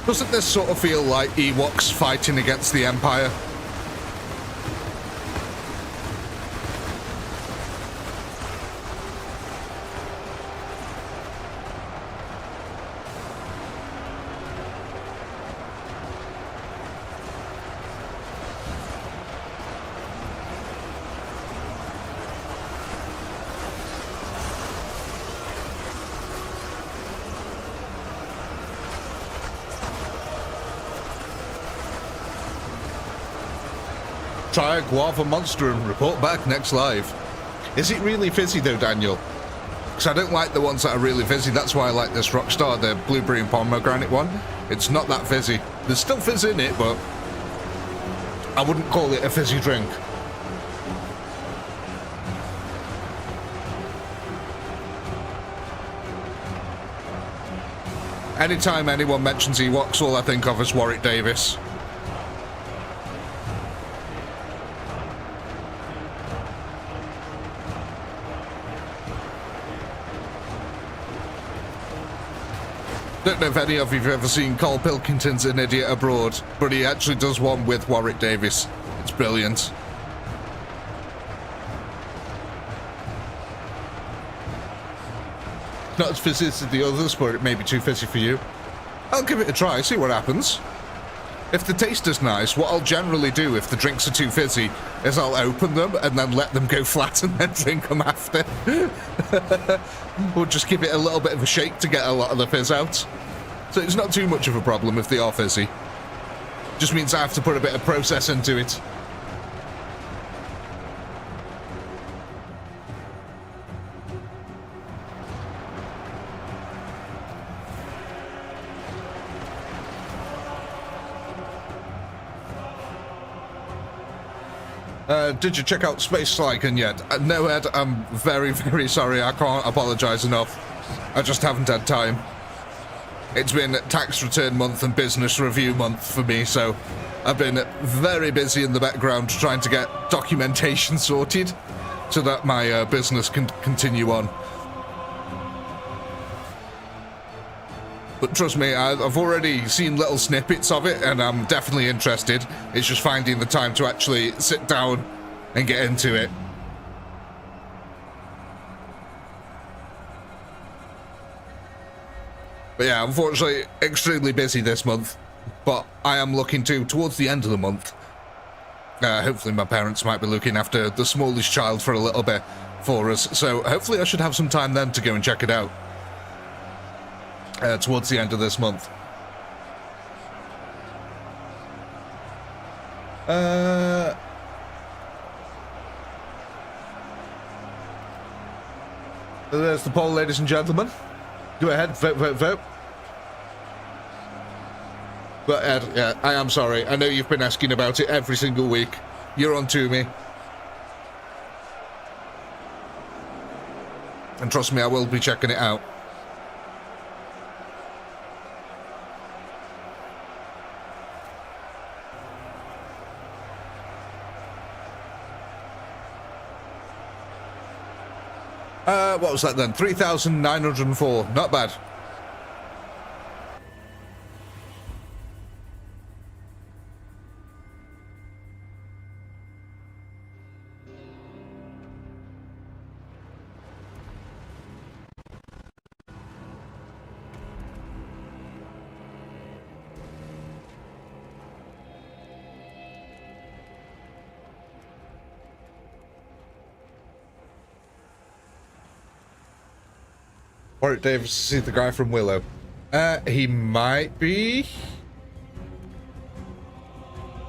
Doesn't this sort of feel like Ewoks fighting against the Empire? Try a guava monster and report back next live. Is it really fizzy though, Daniel? Because I don't like the ones that are really fizzy. That's why I like this Rockstar, the blueberry and pomegranate one. It's not that fizzy. There's still fizz in it, but I wouldn't call it a fizzy drink. Anytime anyone mentions Ewoks, all I think of is Warwick Davis. Don't know if any of you have ever seen Cole Pilkington's An Idiot Abroad, but he actually does one with Warwick Davis. It's brilliant. Not as fizzy as the others, but it may be too fizzy for you. I'll give it a try, see what happens. If the taste is nice, what I'll generally do if the drinks are too fizzy is I'll open them and then let them go flat and then drink them after. Or just give it a little bit of a shake to get a lot of the fizz out. So it's not too much of a problem if they are fizzy. Just means I have to put a bit of process into it. Did you check out Space Lycan yet? No, Ed, I'm very, very sorry. I can't apologise enough. I just haven't had time. It's been tax return month and business review month for me, so I've been very busy in the background trying to get documentation sorted so that my business can continue on. But trust me, I've already seen little snippets of it and I'm definitely interested. It's just finding the time to actually sit down and get into it. But yeah, unfortunately, extremely busy this month. But I am looking towards the end of the month. Hopefully my parents might be looking after the smallest child for a little bit for us. So hopefully I should have some time then to go and check it out. Towards the end of this month. There's the poll, ladies and gentlemen. Go ahead, vote, vote, vote. But Ed, yeah, I am sorry. I know you've been asking about it every single week. You're on to me. And trust me, I will be checking it out. What was that then? 3,904. Not bad. Warwick Davis is the guy from Willow. He might be.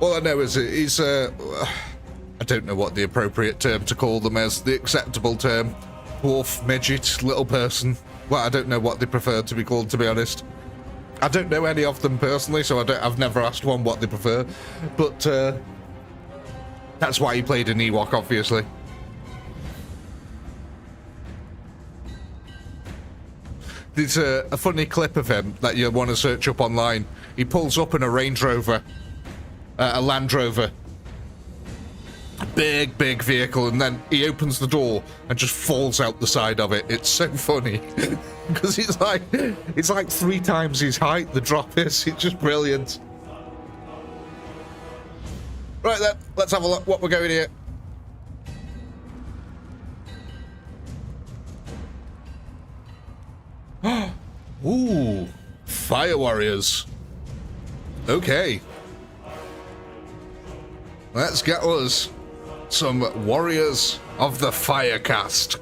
All I know is he's I don't know what the appropriate term to call them is. The acceptable term. Dwarf, midget, little person. Well, I don't know what they prefer to be called, to be honest. I don't know any of them personally, so I've never asked one what they prefer. But that's why he played an Ewok, obviously. There's a funny clip of him that you want to search up online. He pulls up in a Range Rover, a Land Rover. Big vehicle, and then he opens the door and just falls out the side of it. It's so funny because it's like 3 times his height. The drop is. It's just brilliant. Right then, let's have a look what we're going here. Ooh, Fire Warriors. Okay. Let's get us some Warriors of the Firecast.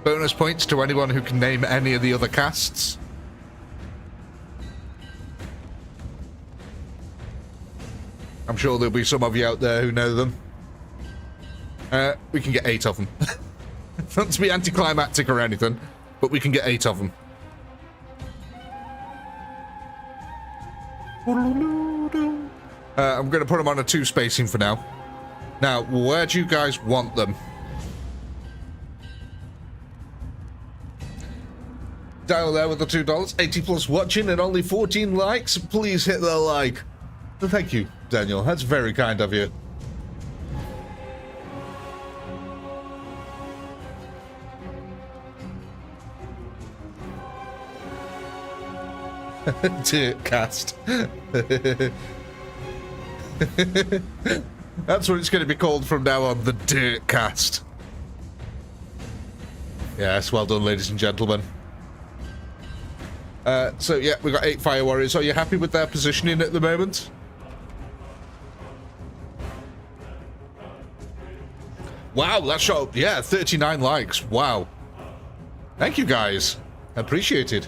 Bonus points to anyone who can name any of the other casts. I'm sure there'll be some of you out there who know them. We can get 8 of them. Not to be anticlimactic or anything, but we can get 8 of them. I'm going to put them on a 2 spacing for now. Now, where do you guys want them? Dial there with the $2. 80 plus watching and only 14 likes. Please hit the like. Thank you, Daniel. That's very kind of you. Dirt cast. That's what it's going to be called from now on, the Dirt Cast. Yes, well done, ladies and gentlemen. So yeah, we've got 8 Fire Warriors. Are you happy with their positioning at the moment? Wow, that shot, yeah, 39 likes. Wow. Thank you, guys. Appreciated.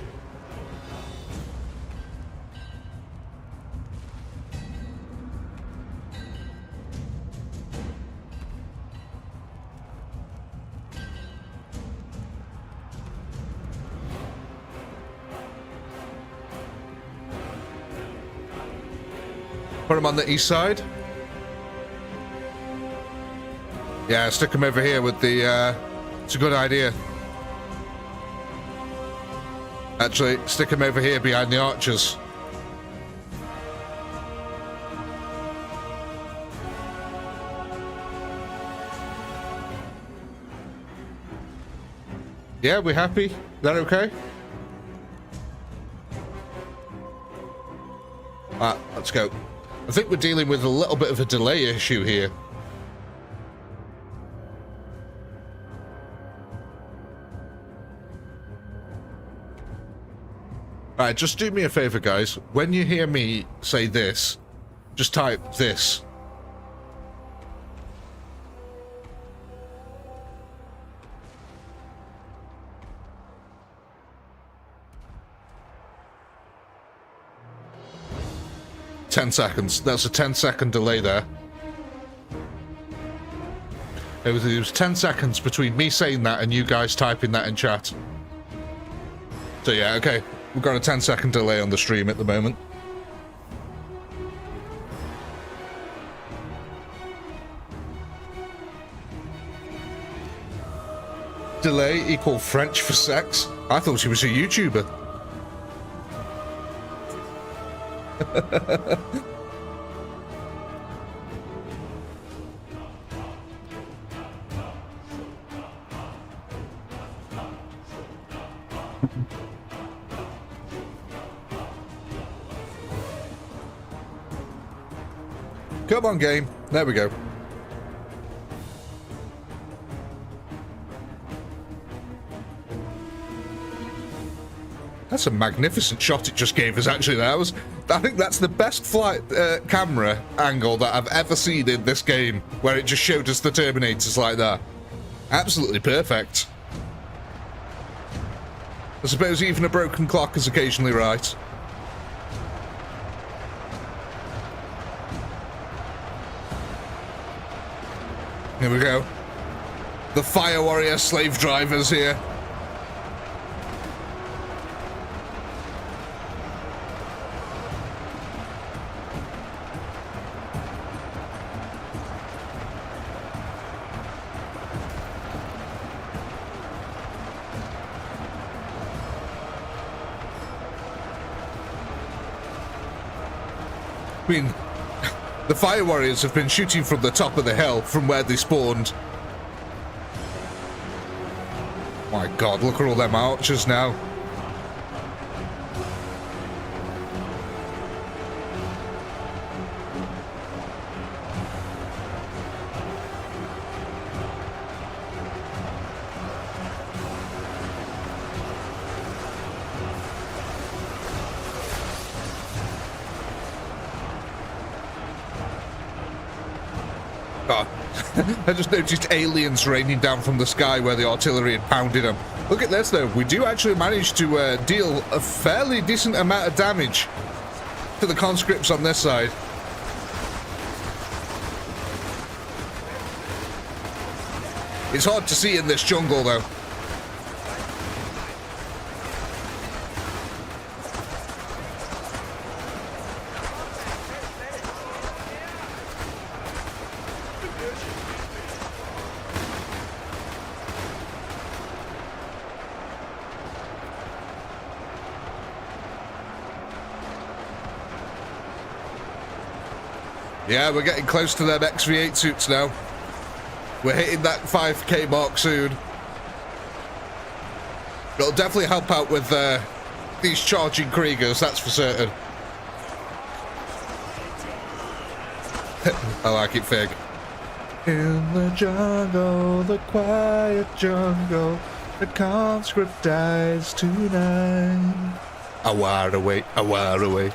Put them on the east side. Yeah, stick them over here with the, it's a good idea. Actually, stick them over here behind the archers. Yeah, we're happy? Is that okay? Let's go. I think we're dealing with a little bit of a delay issue here. Alright, just do me a favor, guys. When you hear me say this, just type this. Ten seconds. That's a 10-second delay there. It was 10 seconds between me saying that and you guys typing that in chat. So yeah, okay. We've got a 10-second delay on the stream at the moment. Delay equal French for sex? I thought she was a YouTuber. Come on, game. There we go. That's a magnificent shot it just gave us, actually. I think that's the best flight camera angle that I've ever seen in this game, where it just showed us the Terminators like that. Absolutely perfect. I suppose even a broken clock is occasionally right. Here we go. The Fire Warrior slave drivers here. I mean, the Fire Warriors have been shooting from the top of the hill, from where they spawned. My god, look at all them archers now. I just noticed aliens raining down from the sky where the artillery had pounded them. Look at this though, we do actually manage to deal a fairly decent amount of damage to the conscripts on this side. It's hard to see in this jungle though. Yeah, we're getting close to them XV8 suits now. We're hitting that 5k mark soon. It'll definitely help out with these charging Kriegers, that's for certain. I like it, Fig. In the jungle, the quiet jungle, the conscript dies tonight. A while away, a while away.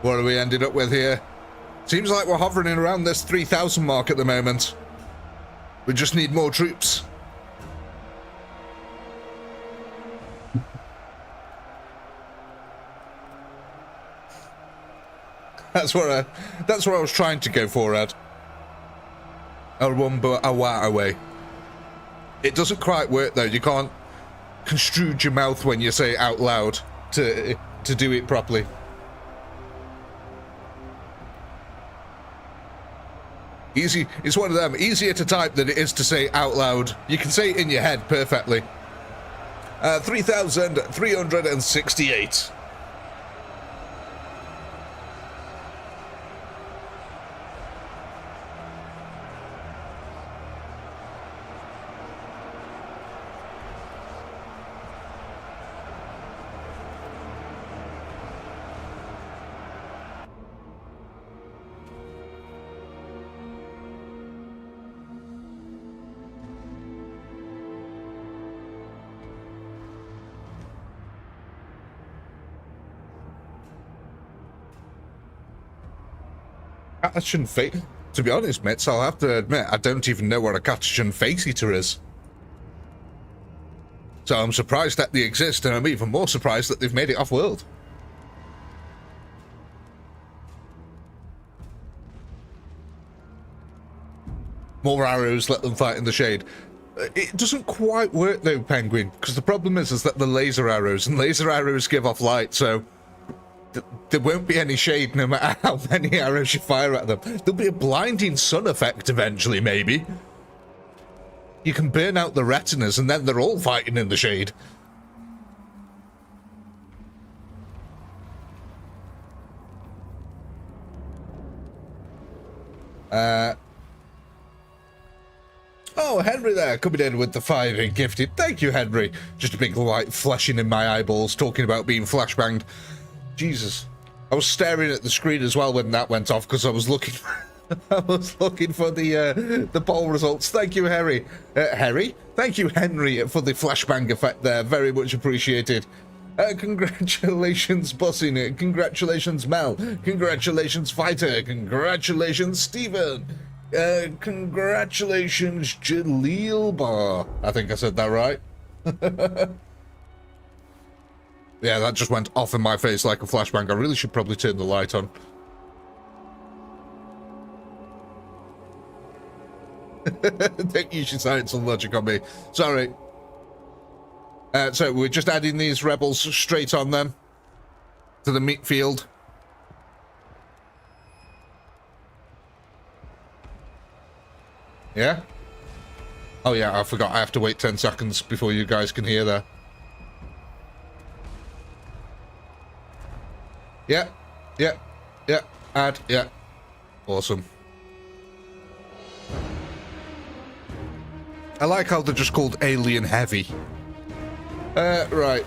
What are we ended up with here? Seems like we're hovering around this 3,000 mark at the moment. We just need more troops. That's what I was trying to go for, Ed. Away. It doesn't quite work though. You can't construe your mouth when you say it out loud to do it properly. Easy, it's one of them. Easier to type than it is to say out loud. You can say it in your head perfectly. 3,368. Cartesian face. To be honest, mates, I'll have to admit I don't even know what a Cartesian face eater is. So I'm surprised that they exist, and I'm even more surprised that they've made it off-world. More arrows, let them fight in the shade. It doesn't quite work though, Penguin, because the problem is that they're laser arrows, and laser arrows give off light, so there won't be any shade no matter how many arrows you fire at them. There'll be a blinding sun effect eventually, maybe. You can burn out the retinas and then they're all fighting in the shade. Oh, Henry there, coming in with the 5 and gifted. Thank you, Henry. Just a big light flashing in my eyeballs, talking about being flashbanged. Jesus. I was staring at the screen as well when that went off because I was looking I was looking for the poll results. Thank you, Harry. Harry? Thank you, Henry, for the flashbang effect there. Very much appreciated. Congratulations, Bossing. Congratulations, Mel. Congratulations, Fighter. Congratulations, Steven. Congratulations, Jaleel Bar. I think I said that right. Yeah, that just went off in my face like a flashbang. I really should probably turn the light on. Don't use your science and logic on me. Sorry. So we're just adding these rebels straight on them to the meat field. Yeah? Oh yeah, I forgot. I have to wait 10 seconds before you guys can hear that. Yeah, yeah, yeah, add, yeah. Awesome. I like how they're just called Alien Heavy. Right.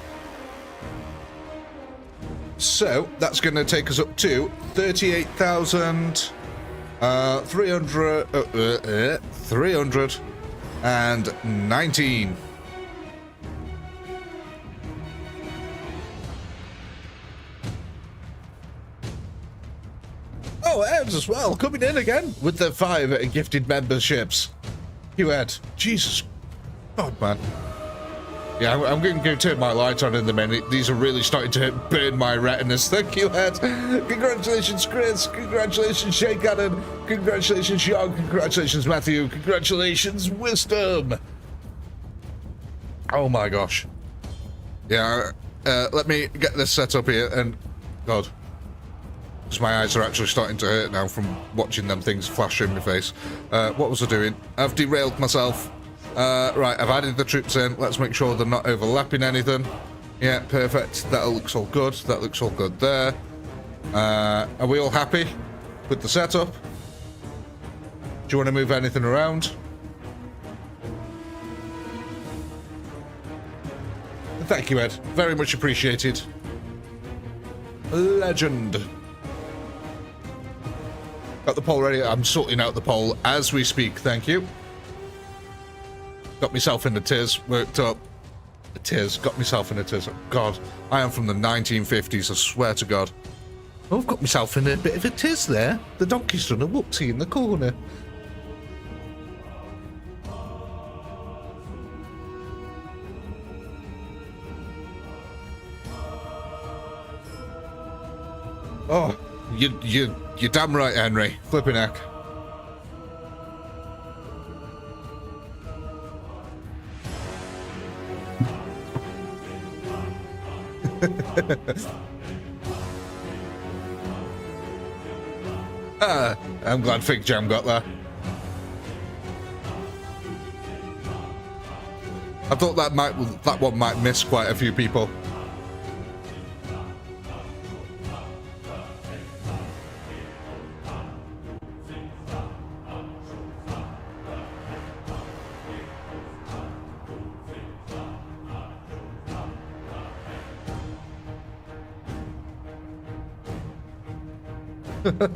So, that's going to take us up to 319. Oh, Evs as well, coming in again with the 5 gifted memberships. You Ed, Jesus God, man. Yeah, I'm going to go turn my light on in a minute. These are really starting to burn my retinas. Thank you, Ed. Congratulations, Chris. Congratulations, Shay Cannon. Congratulations, Sean. Congratulations, Matthew. Congratulations, Wisdom. Oh my gosh. Yeah, let me get this set up here and... God. Because my eyes are actually starting to hurt now from watching them things flash in my face. What was I doing? I've derailed myself. Right, I've added the troops in. Let's make sure they're not overlapping anything. Yeah, perfect. That looks all good. That looks all good there. Are we all happy with the setup? Do you want to move anything around? Thank you, Ed. Very much appreciated. Legend. Got the poll ready. I'm sorting out the poll as we speak. Thank you. Got myself in the tiers. Worked up. The tiers. Got myself in the tiers. Oh, God. I am from the 1950s. I swear to God. Oh, I've got myself in a bit of a tiz there. The donkey's done a whoopsie in the corner. Oh, you're damn right, Henry. Flipping heck. I'm glad Fig Jam got there. I thought that one might miss quite a few people.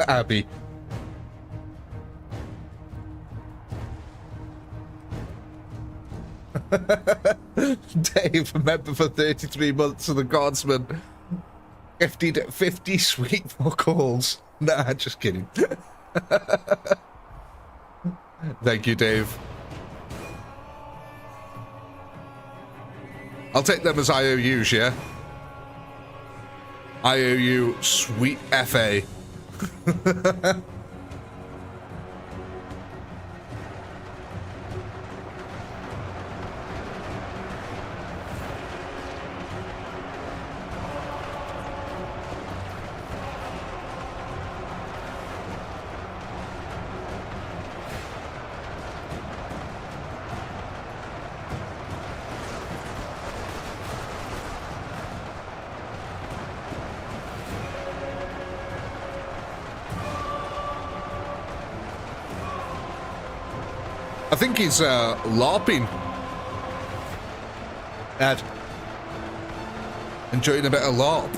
Abby. Dave, member for 33 months of the Guardsman. Gifted 50 sweet more calls. Nah, just kidding. Thank you, Dave. I'll take them as IOUs, yeah? IOU sweet FA. I think he's LARPing. Ed. Enjoying a bit of LARP.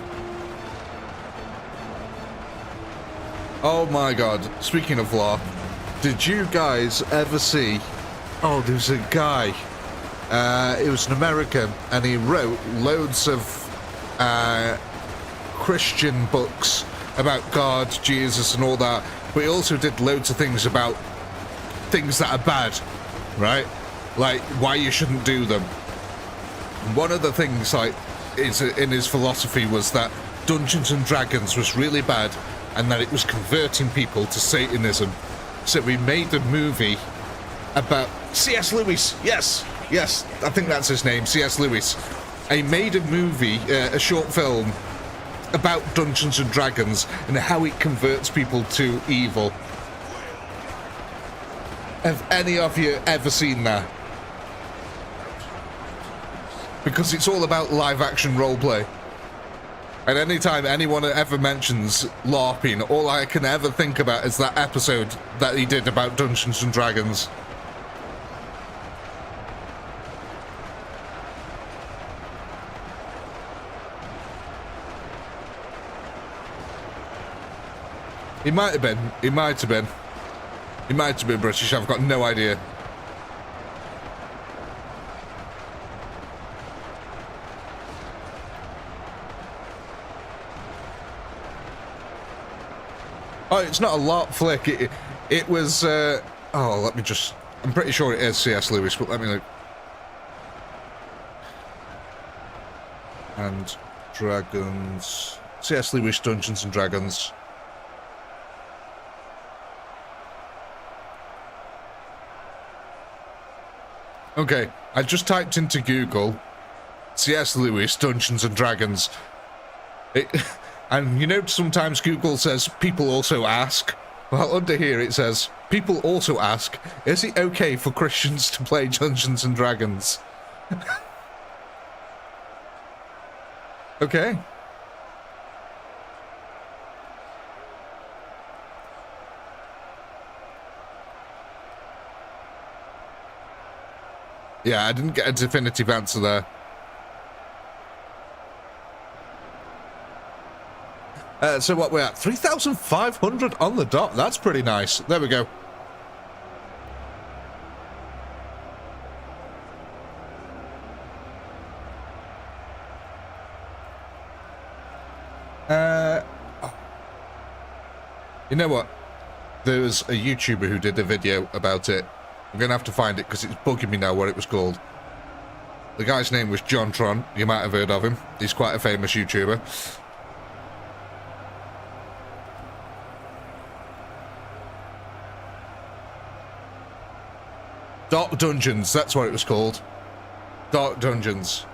Oh my god. Speaking of LARP, did you guys ever see... Oh, there's a guy. It was an American, and he wrote loads of Christian books about God, Jesus, and all that, but he also did loads of things about things that are bad, right? Like why you shouldn't do them. And one of the things, like, is in his philosophy was that Dungeons and Dragons was really bad, and that it was converting people to Satanism. So we made a movie about C.S. Lewis. Yes, I think that's his name, C.S. Lewis. He made a movie, a short film, about Dungeons and Dragons and how it converts people to evil. Have any of you ever seen that? Because it's all about live-action roleplay. And anytime anyone ever mentions LARPing, all I can ever think about is that episode that he did about Dungeons and Dragons. He might have been. He might have been. He might have been British. I've got no idea. Oh, it's not a LARP flick. It was. Oh, let me just. I'm pretty sure it is C.S. Lewis, but let me look. And Dragons. C.S. Lewis, Dungeons and Dragons. Okay, I just typed into Google C.S. Lewis, Dungeons and Dragons. And you know, sometimes Google says, people also ask. Well, under here it says, people also ask, is it okay for Christians to play Dungeons and Dragons? Okay. Yeah, I didn't get a definitive answer there. So what we're at? 3,500 on the dot. That's pretty nice. There we go. You know what? There was a YouTuber who did a video about it. I'm going to have to find it because it's bugging me now what it was called. The guy's name was John Tron. You might have heard of him. He's quite a famous YouTuber. Dark Dungeons, that's what it was called. Dark Dungeons.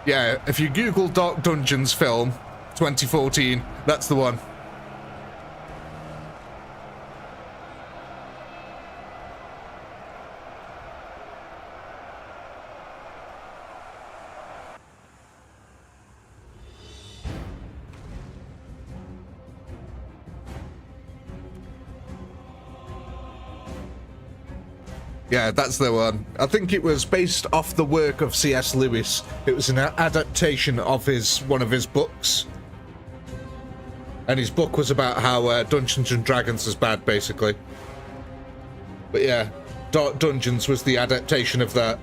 Yeah, if you Google Dark Dungeons film 2014, that's the one. Yeah, that's the one. I think it was based off the work of C.S. Lewis. It was an adaptation of one of his books. And his book was about how Dungeons and Dragons is bad, basically. But yeah, Dark Dungeons was the adaptation of that.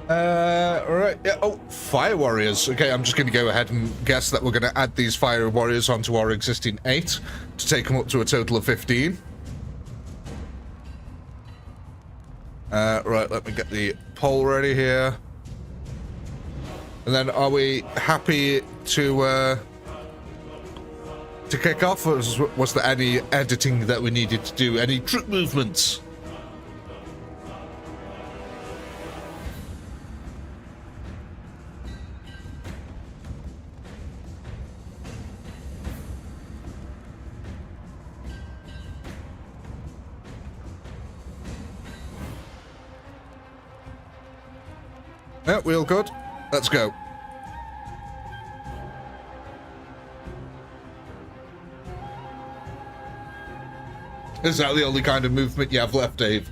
Alright, yeah, oh, Fire Warriors. Okay, I'm just going to go ahead and guess that we're going to add these Fire Warriors onto our existing 8 to take them up to a total of 15. Right, let me get the poll ready here. And then are we happy to kick off, or was there any editing that we needed to do? Any troop movements? Yeah, we all good? Let's go. Is that the only kind of movement you have left, Dave?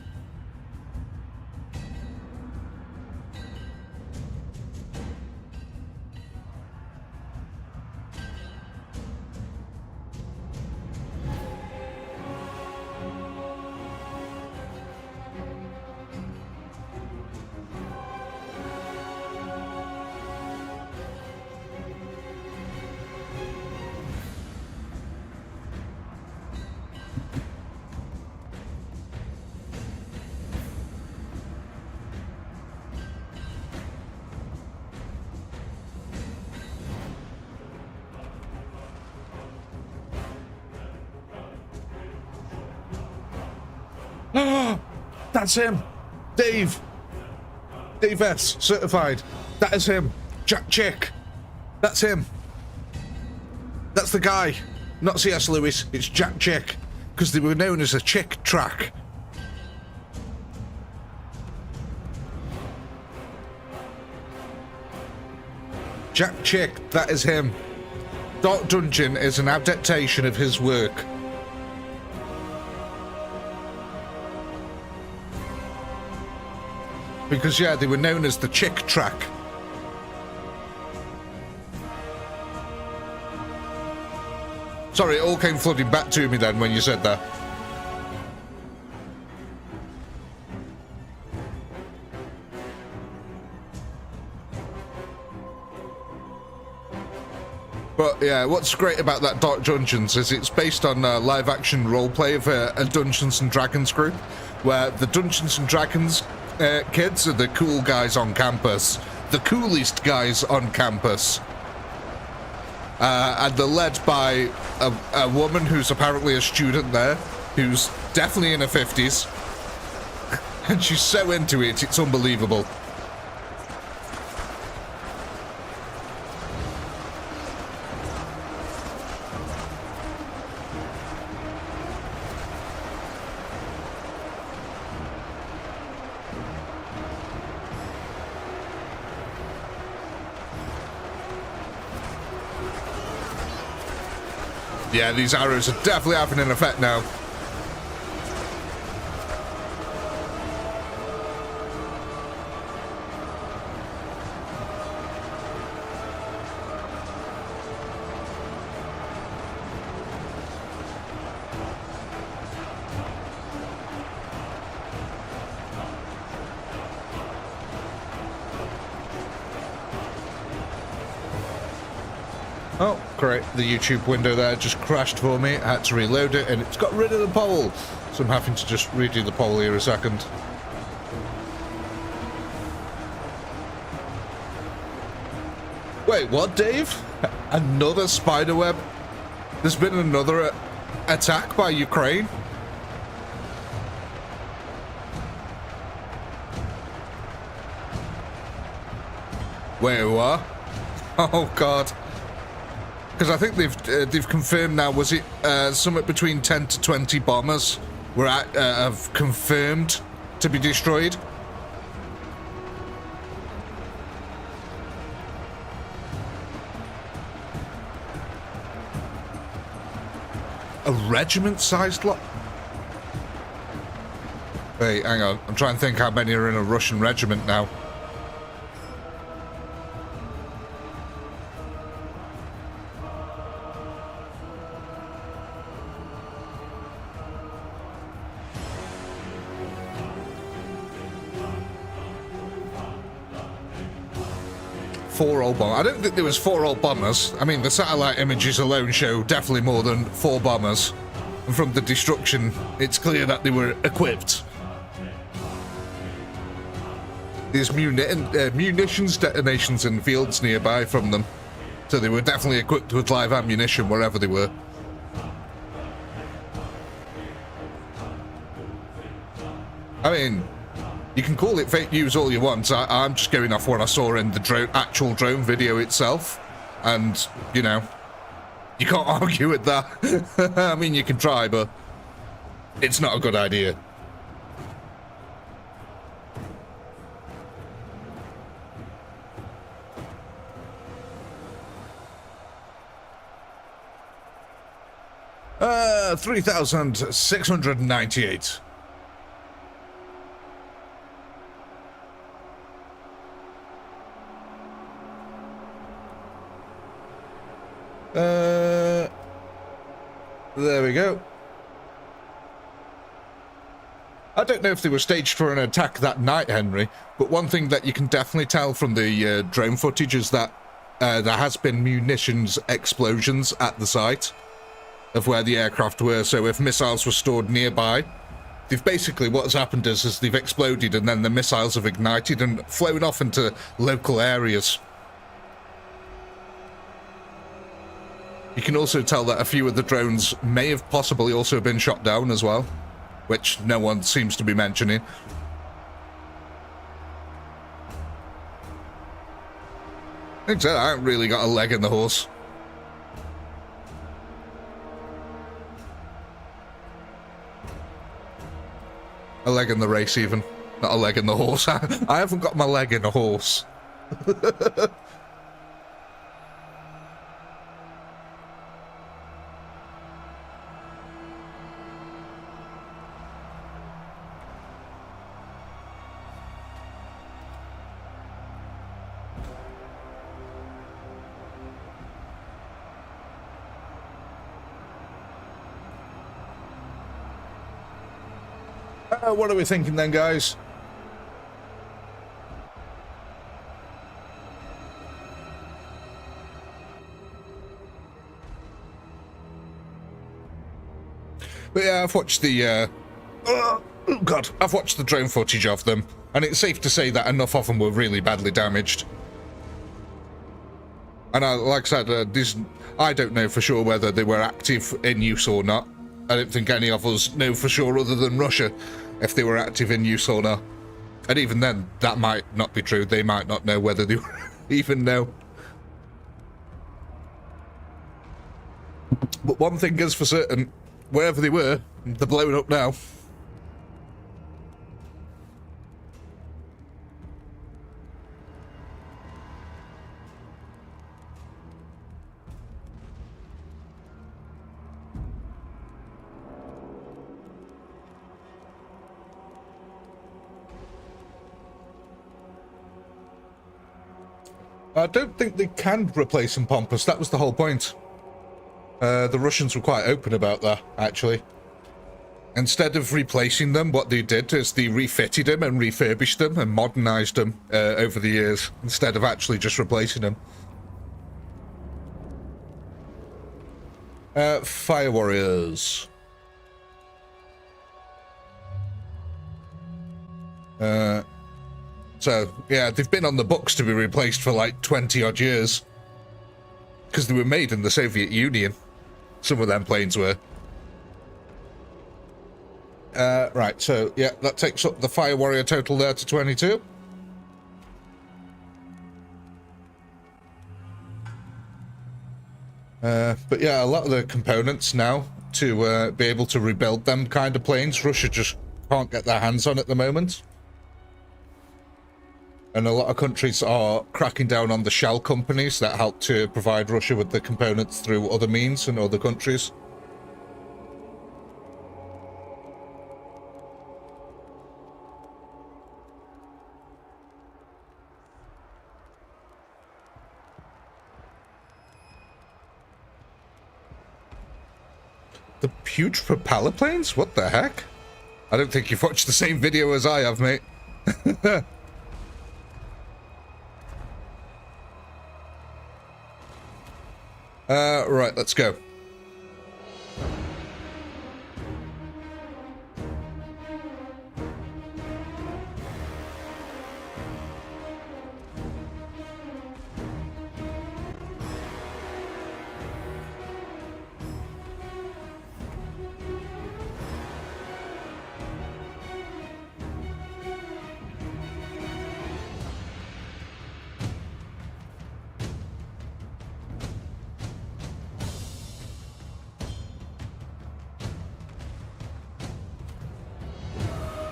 That's him! Dave! Dave S, certified. That is him. Jack Chick. That's him. That's the guy. Not C.S. Lewis, it's Jack Chick. Because they were known as a Chick track. Jack Chick, that is him. Dark Dungeon is an adaptation of his work. Because, yeah, they were known as the Chick track. Sorry, it all came flooding back to me then when you said that. But yeah, what's great about that Dark Dungeons is it's based on live action roleplay of a Dungeons and Dragons group, where the Dungeons and Dragons kids are the cool guys on campus, the coolest guys on campus. And they're led by a woman who's apparently a student there, who's definitely in her 50s. And she's so into it, it's unbelievable. Yeah, these arrows are definitely having an effect now. Oh, great. The YouTube window there just crashed for me. I had to reload it and it's got rid of the poll. So I'm having to just redo the poll here a second. Wait, what, Dave? Another spiderweb? There's been another attack by Ukraine? Wait, what? Oh, God. Because I think they've confirmed now, was it somewhere between 10 to 20 bombers have confirmed to be destroyed? A regiment-sized lot? Wait, hang on. I'm trying to think how many are in a Russian regiment now. Four old bombers. I don't think there was 4 old bombers. I mean, the satellite images alone show definitely more than 4 bombers. And from the destruction, it's clear that they were equipped. There's munitions detonations in fields nearby from them. So they were definitely equipped with live ammunition wherever they were. I mean, you can call it fake news all you want. I'm just going off what I saw in the actual drone video itself. And, you know, you can't argue with that. I mean, you can try, but it's not a good idea. 3,698. There we go. I don't know if they were staged for an attack that night, Henry, but one thing that you can definitely tell from the drone footage is that there has been munitions explosions at the site of where the aircraft were, so if missiles were stored nearby, they've basically, what's happened is they've exploded and then the missiles have ignited and flown off into local areas. You can also tell that a few of the drones may have possibly also been shot down as well, which no one seems to be mentioning. Like I said, I haven't really got a leg in the horse. A leg in the race, even. Not a leg in the horse. I haven't got my leg in a horse. What are we thinking then, guys? But yeah, I've watched the oh god, I've watched the drone footage of them, and it's safe to say that enough of them were really badly damaged. And like I said, I don't know for sure whether they were active in use or not. I don't think any of us know for sure, other than Russia, if they were active in use or not. And even then, that might not be true. They might not know whether they even know. But one thing is for certain, wherever they were, they're blowing up now. I don't think they can replace them, Pompous. That was the whole point. The Russians were quite open about that, actually. Instead of replacing them, what they did is they refitted them and refurbished them and modernized them over the years, instead of actually just replacing them. Fire Warriors. So, yeah, they've been on the books to be replaced for like 20-odd years. Because they were made in the Soviet Union. Some of them planes were. Right, so, yeah, that takes up the Fire Warrior total there to 22. But yeah, a lot of the components now to be able to rebuild them kind of planes, Russia just can't get their hands on at the moment. And a lot of countries are cracking down on the shell companies that help to provide Russia with the components through other means in other countries. The huge propeller planes? What the heck? I don't think you've watched the same video as I have, mate. Right, let's go.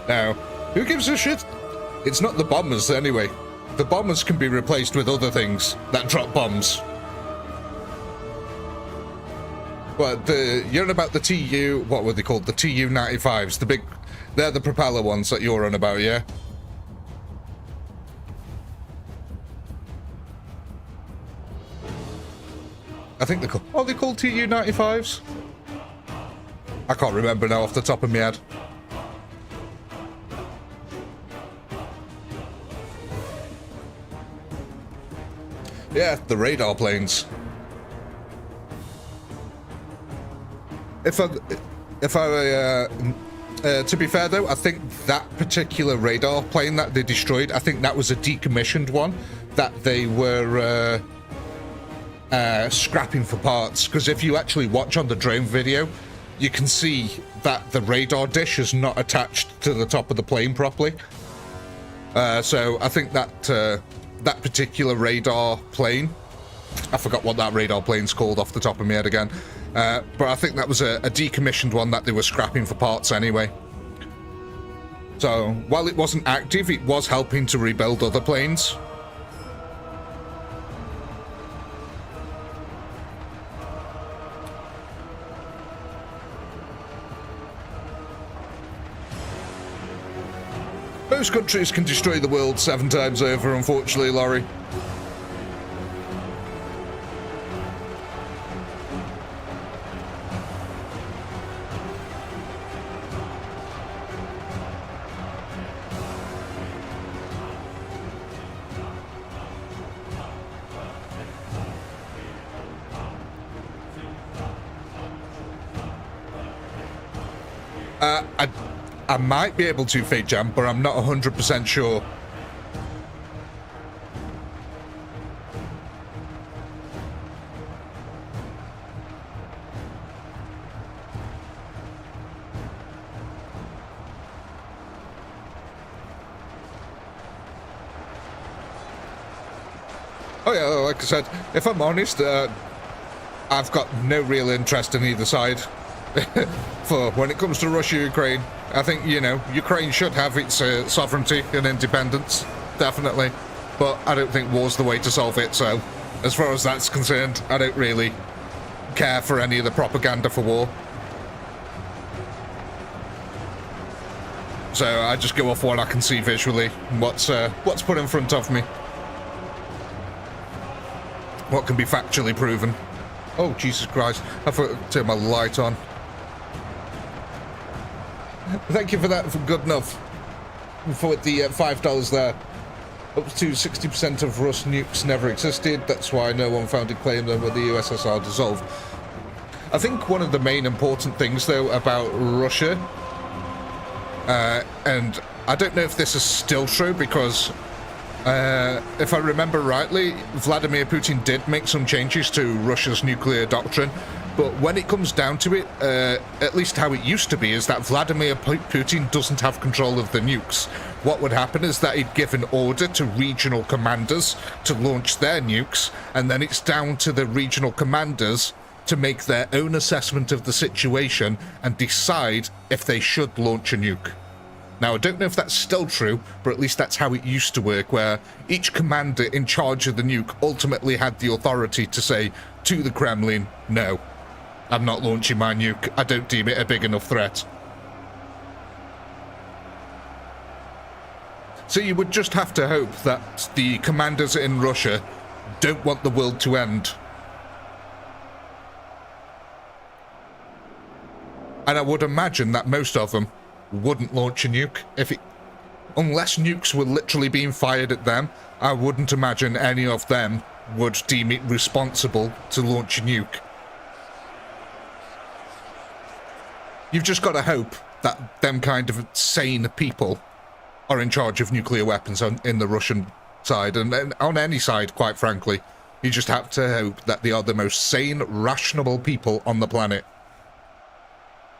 Now, who gives a shit? It's not the bombers anyway. The bombers can be replaced with other things that drop bombs. But you're on about the TU, what were they called? The TU-95s, the big, they're the propeller ones that you're on about, yeah? I think they're called, oh, they're called TU-95s? I can't remember now off the top of my head. Yeah, the radar planes. To be fair though, I think that particular radar plane that they destroyed, I think that was a decommissioned one that they were scrapping for parts. Because if you actually watch on the drone video, you can see that the radar dish is not attached to the top of the plane properly. So I think that that particular radar plane, I forgot what that radar plane's called off the top of my head again, but I think that was a decommissioned one that they were scrapping for parts anyway. So while it wasn't active, it was helping to rebuild other planes. Most countries can destroy the world 7 times over, unfortunately, Laurie. I might be able to fake jump, but I'm not 100% sure. Oh yeah, like I said, if I'm honest, I've got no real interest in either side. For when it comes to Russia-Ukraine, I think, you know, Ukraine should have its sovereignty and independence, definitely. But I don't think war's the way to solve it, so as far as that's concerned, I don't really care for any of the propaganda for war. So I just go off what I can see visually, what's put in front of me. What can be factually proven. Oh, Jesus Christ, I forgot to turn my light on. Thank you for that, for good enough. For the $5 there. Up to 60% of Rus nukes never existed. That's why no one founded claim them when the USSR dissolved. I think one of the main important things, though, about Russia, and I don't know if this is still true, because if I remember rightly, Vladimir Putin did make some changes to Russia's nuclear doctrine. But when it comes down to it, at least how it used to be, is that Vladimir Putin doesn't have control of the nukes. What would happen is that he'd give an order to regional commanders to launch their nukes, and then it's down to the regional commanders to make their own assessment of the situation and decide if they should launch a nuke. Now, I don't know if that's still true, but at least that's how it used to work, where each commander in charge of the nuke ultimately had the authority to say to the Kremlin, no, I'm not launching my nuke. I don't deem it a big enough threat. So you would just have to hope that the commanders in Russia don't want the world to end. And I would imagine that most of them wouldn't launch a nuke. Unless nukes were literally being fired at them, I wouldn't imagine any of them would deem it responsible to launch a nuke. You've just got to hope that them kind of sane people are in charge of nuclear weapons in the Russian side, and on any side, quite frankly. You just have to hope that they are the most sane, rational people on the planet.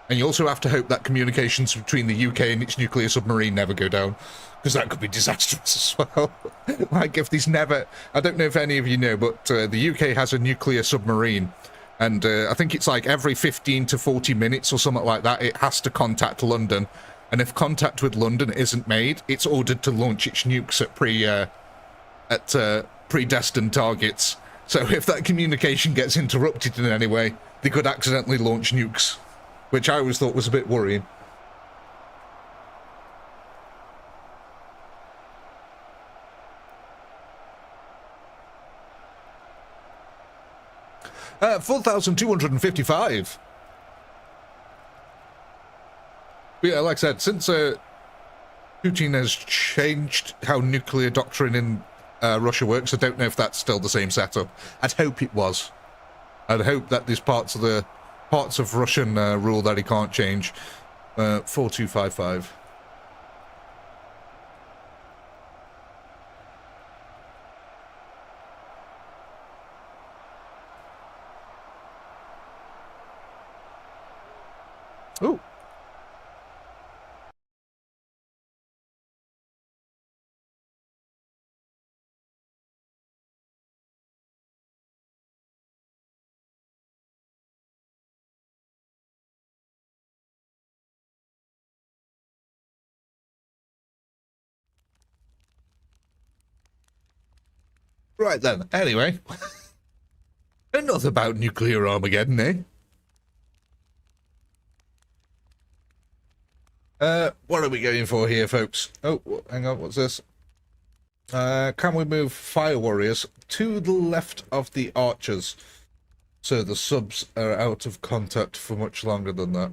And you also have to hope that communications between the UK and its nuclear submarine never go down, because that could be disastrous as well. Like, if these never... I don't know if any of you know, but the UK has a nuclear submarine. And I think it's like every 15 to 40 minutes or something like that, it has to contact London. And if contact with London isn't made, it's ordered to launch its nukes at predestined targets. So if that communication gets interrupted in any way, they could accidentally launch nukes, which I always thought was a bit worrying. Uh, 4,255. Yeah, like I said, since Putin has changed how nuclear doctrine in Russia works, I don't know if that's still the same setup. I'd hope it was. I'd hope that there's parts of Russian rule that he can't change. 4255. Oh. Right then, anyway. Enough about nuclear Armageddon, eh? What are we going for here, folks? Oh, hang on, what's this? Can we move fire warriors to the left of the archers so the subs are out of contact for much longer than that?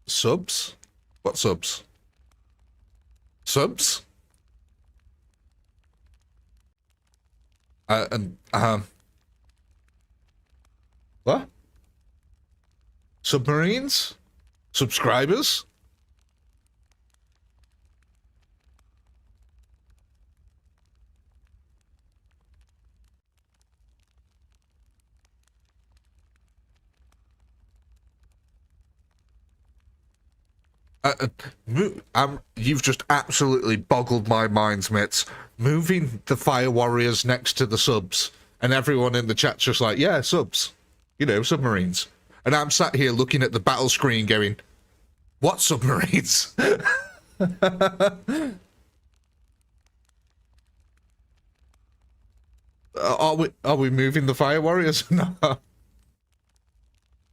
Subs? What subs? Subs? What? Submarines? Subscribers? You've just absolutely boggled my mind, Mitts. Moving the fire warriors next to the subs, and everyone in the chat's just like, yeah, subs. You know, submarines. And I'm sat here looking at the battle screen going, what submarines? Are we moving the fire warriors? No. Oh,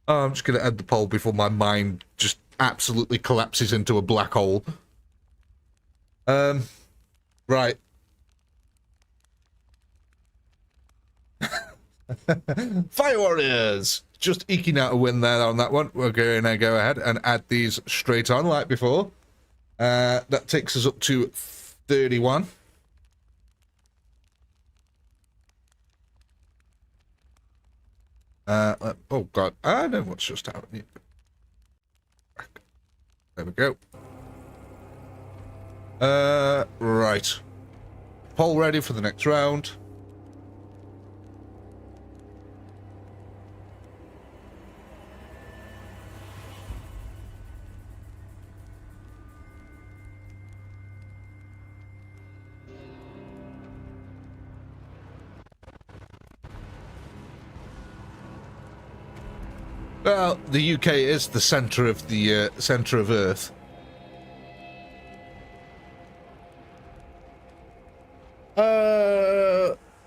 I'm just going to end the poll before my mind just absolutely collapses into a black hole. Right. Fire warriors! Just eking out a win there on that one. We're going to go ahead and add these straight on like before. That takes us up to 31. Oh god, I know what's just happening. There we go. Right. Poll ready for the next round. Well, the UK is the centre of the centre of Earth.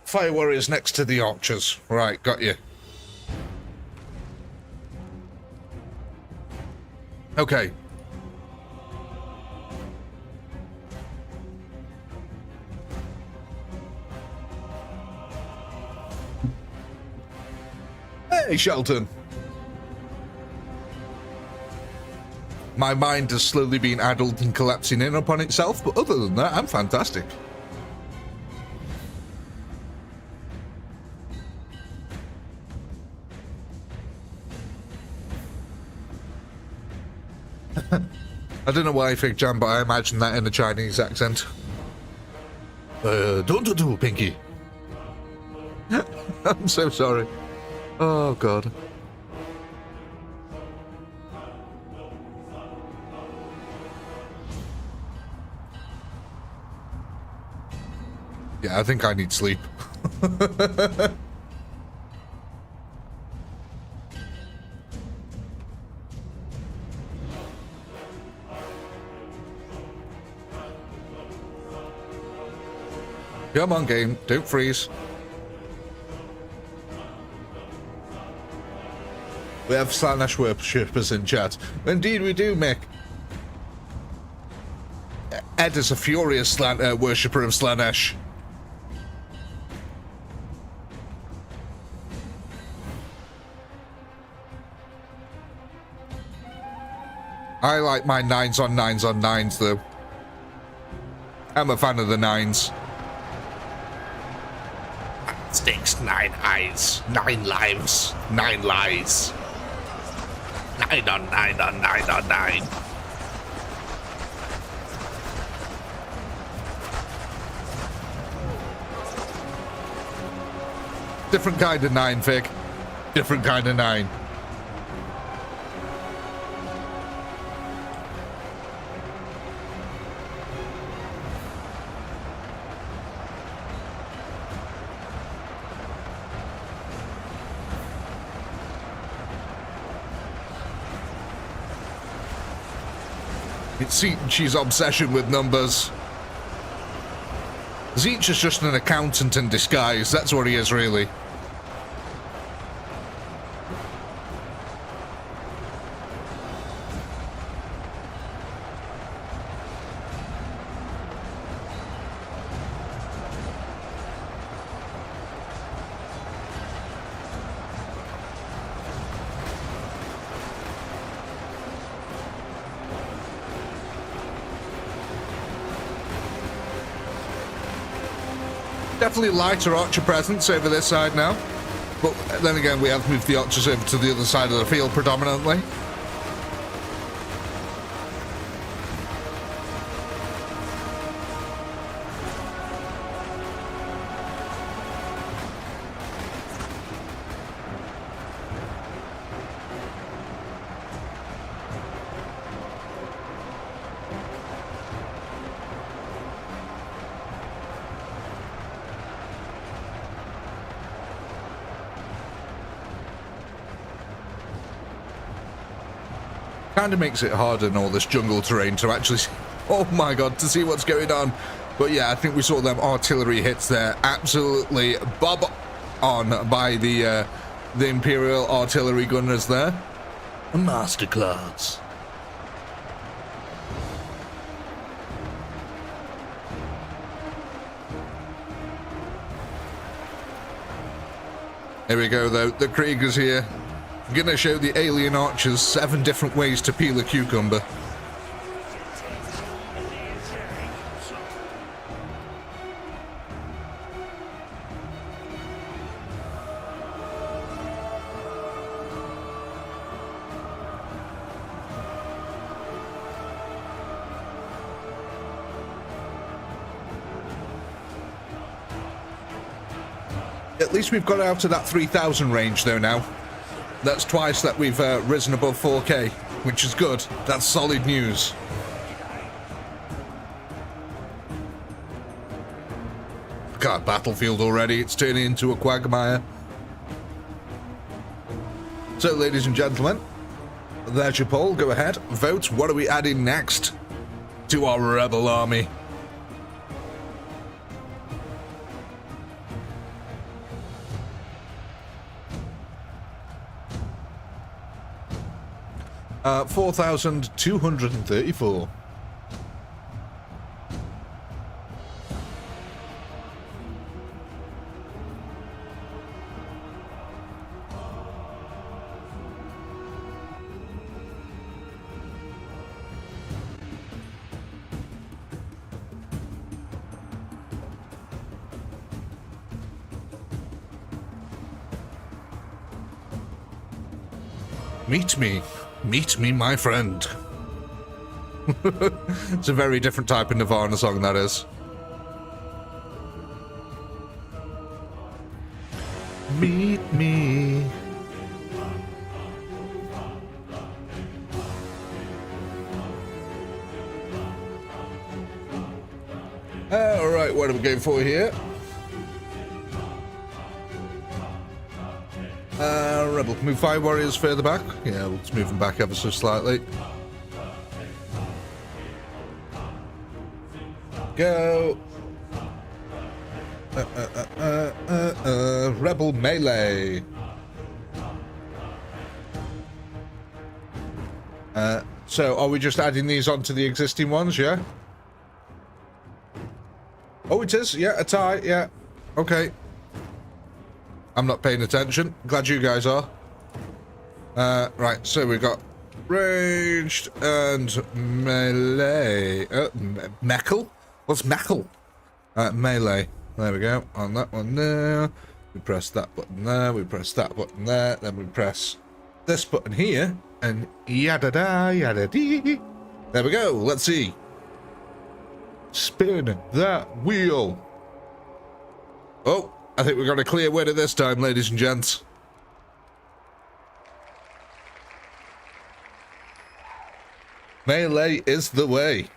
Fire warriors next to the archers. Right, got you. Okay. Hey, Shelton. My mind has slowly been addled and collapsing in upon itself, but other than that, I'm fantastic. I don't know why, Fig Jam, but I imagine that in a Chinese accent. Don't do, Pinky. I'm so sorry. Oh, God. Yeah, I think I need sleep. Come on, game. Don't freeze. We have Slaanesh worshippers in chat. Indeed we do, Mick. Ed is a furious worshipper of Slaanesh. I like my 9s on 9s on 9s, though. I'm a fan of the 9s. Sticks, 9 eyes, 9 lives, 9 lies. 9 on 9 on 9 on 9. Different kind of 9, Fig. Different kind of 9. It's Zeech's obsession with numbers. Zeech is just an accountant in disguise. That's what he is, really. Definitely lighter archer presence over this side now, but then again we have moved the archers over to the other side of the field predominantly. Kind of makes it harder in all this jungle terrain to actually see, oh my god, to see what's going on. But yeah, I think we saw them artillery hits there, absolutely bob on by the Imperial artillery gunners there. A masterclass. Here we go though, the Kriegers here. I'm gonna show the alien archers 7 different ways to peel a cucumber. At least we've got out of that 3,000 range though now. That's twice that we've risen above 4k, which is good. That's solid news. God, battlefield already. It's turning into a quagmire. So, ladies and gentlemen, there's your poll. Go ahead, vote. What are we adding next to our rebel army? Uh, 4,234. Meet me. Meet me, my friend. It's a very different type of Nirvana song, that is. Meet me. Alright, what are we going for here? Rebel, move fire warriors further back. Yeah, let's move them back ever so slightly. Go. Rebel melee. So are we just adding these onto the existing ones, yeah? Oh, it is, yeah, a tie, yeah. Okay. I'm not paying attention. Glad you guys are. Right, so we've got ranged and melee. Meckle? What's meckle? Melee. There we go. On that one there. We press that button there. We press that button there. Then we press this button here. And yada da, yada dee. There we go. Let's see. Spin that wheel. Oh, I think we got a clear winner this time, ladies and gents. Melee is the way.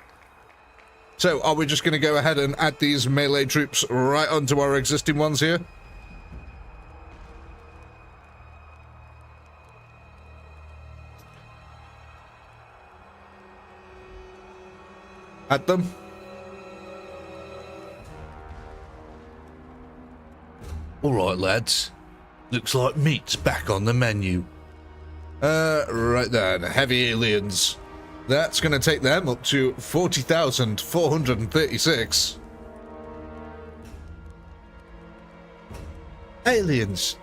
So, are we just going to go ahead and add these melee troops right onto our existing ones here? Add them. Alright, lads. Looks like meat's back on the menu. Right then. Heavy aliens. That's going to take them up to 40,436. Aliens.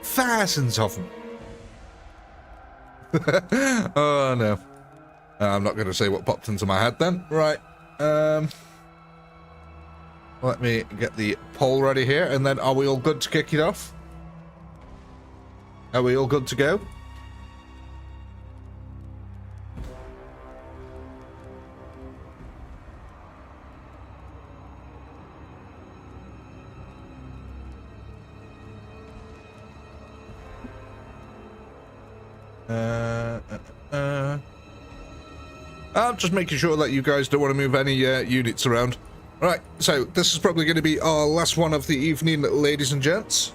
Thousands of them. Oh, no. I'm not going to say what popped into my head then. Right. Let me get the poll ready here, and then are we all good to kick it off? Are we all good to go? I'm just making sure that you guys don't want to move any units around. Right, so this is probably going to be our last one of the evening, ladies and gents.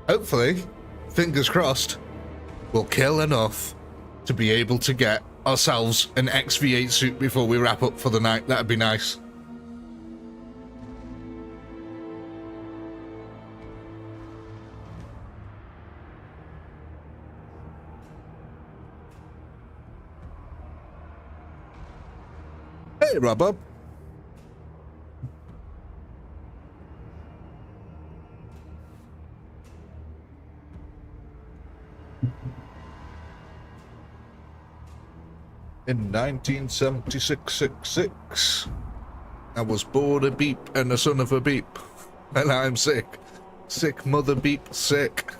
Hopefully, fingers crossed, we'll kill enough to be able to get ourselves an XV8 suit before we wrap up for the night. That'd be nice. Hey, Rob. In 1976, I was born a beep and a son of a beep, and I'm sick. Sick mother beep, sick.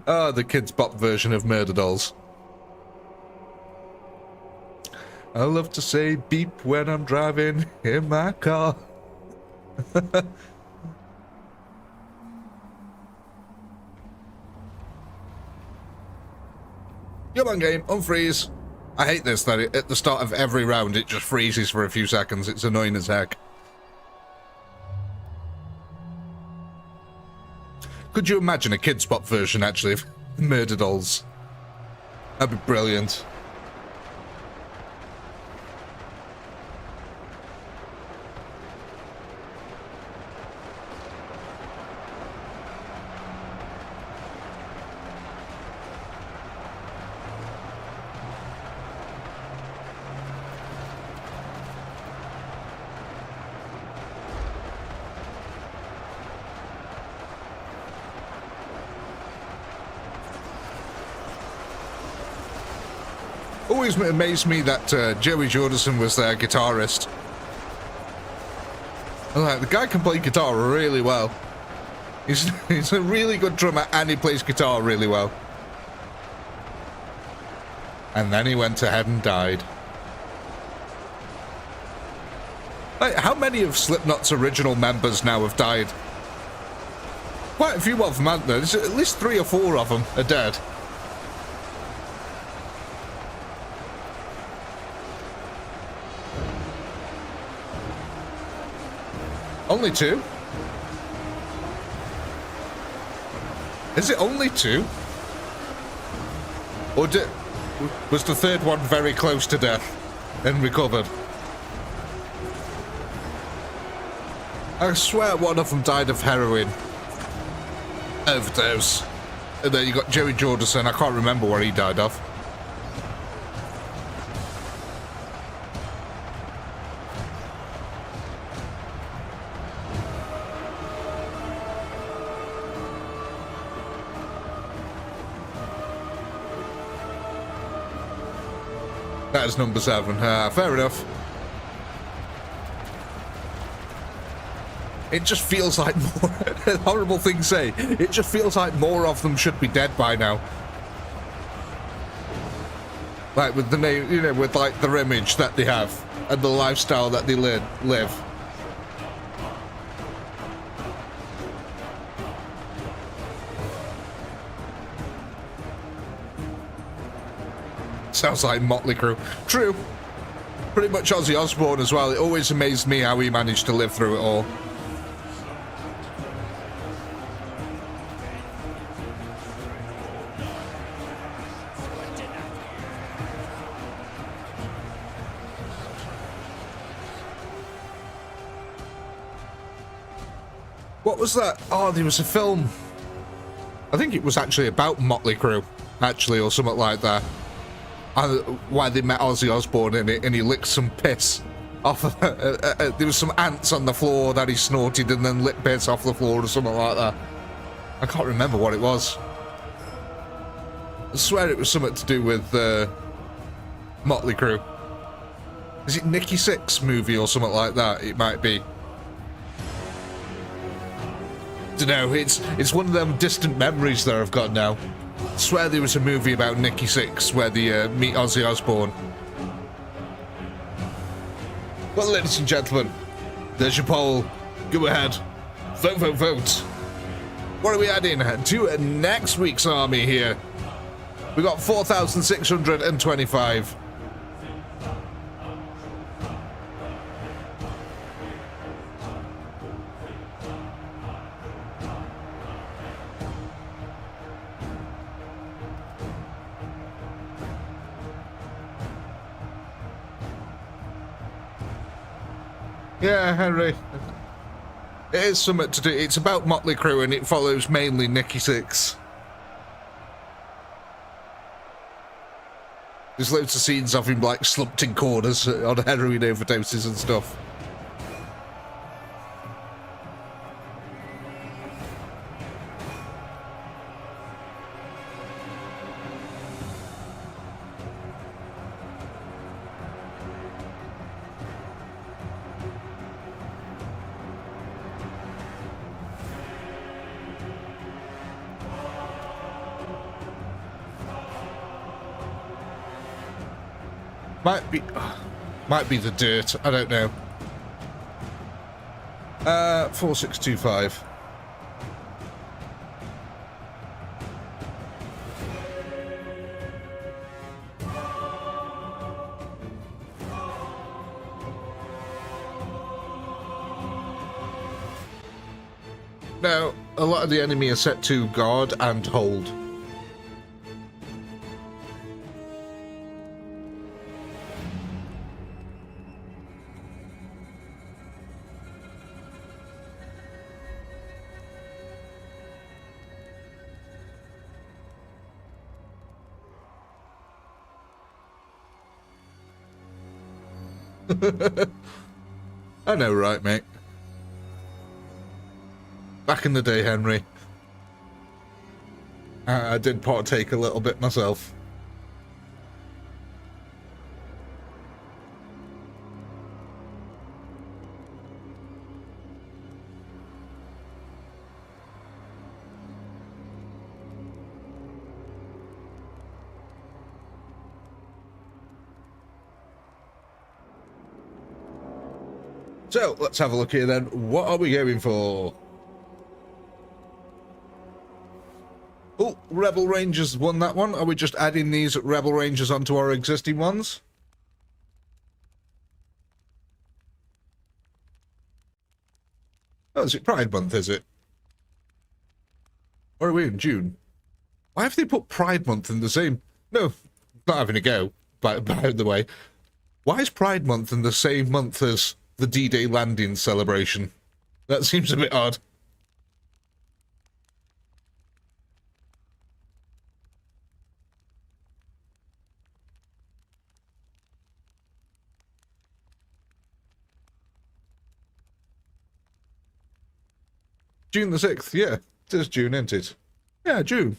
Oh, the Kids Bop version of Murder Dolls. I love to say beep when I'm driving in my car. Come on, game, unfreeze. I hate this, that at the start of every round it just freezes for a few seconds. It's annoying as heck. Could you imagine a Kids Bop version, actually, of Murder Dolls? That'd be brilliant. Always amazed me that Joey Jordison was their guitarist. Like, the guy can play guitar really well. He's a really good drummer and he plays guitar really well. And then he went ahead and died. Like, how many of Slipknot's original members now have died? Quite a few of them, aren't there? There's at least 3 or 4 of them are dead. Only 2? Is it only 2? Or was the 3rd one very close to death and recovered? I swear one of them died of heroin overdose. And then you got Joey Jordison. I can't remember where he died of. That is number 7. Fair enough. It just feels like more... horrible thing to say. It just feels like more of them should be dead by now. Like with the name, you know, with like their image that they have and the lifestyle that they live. Sounds like Motley Crue. True. Pretty much Ozzy Osbourne as well. It always amazed me how he managed to live through it all. What was that? Oh, there was a film. I think it was actually about Motley Crue, actually, or something like that. Why they met Ozzy Osbourne in it, and he licked some piss off. There was some ants on the floor that he snorted and then licked piss off the floor or something like that. I can't remember what it was. I swear it was something to do with Motley Crue. Is it Nikki Sixx movie or something like that? It might be. Dunno, it's one of them distant memories that I've got now. I swear there was a movie about Nikki Sixx where they meet Ozzy Osbourne. Well, ladies and gentlemen, there's your poll. Go ahead. Vote, vote, vote. What are we adding to next week's army here? We got 4,625. Yeah, Henry. It is something to do. It's about Motley Crue and it follows mainly Nikki Sixx. There's loads of scenes of him like slumped in corners on heroin overdoses and stuff. Might be the dirt. I don't know. 4625. Now, a lot of the enemy are set to guard and hold. I know, right, mate? Back in the day, Henry, I did partake a little bit myself. So, let's have a look here then. What are we going for? Oh, Rebel Rangers won that one. Are we just adding these Rebel Rangers onto our existing ones? Oh, is it Pride Month, is it? Or are we in June? Why have they put Pride Month in the same... No, not having a go, by the way. Why is Pride Month in the same month as the D-Day landing celebration? That seems a bit odd. June the 6th, yeah. It is June, isn't it? Yeah, June.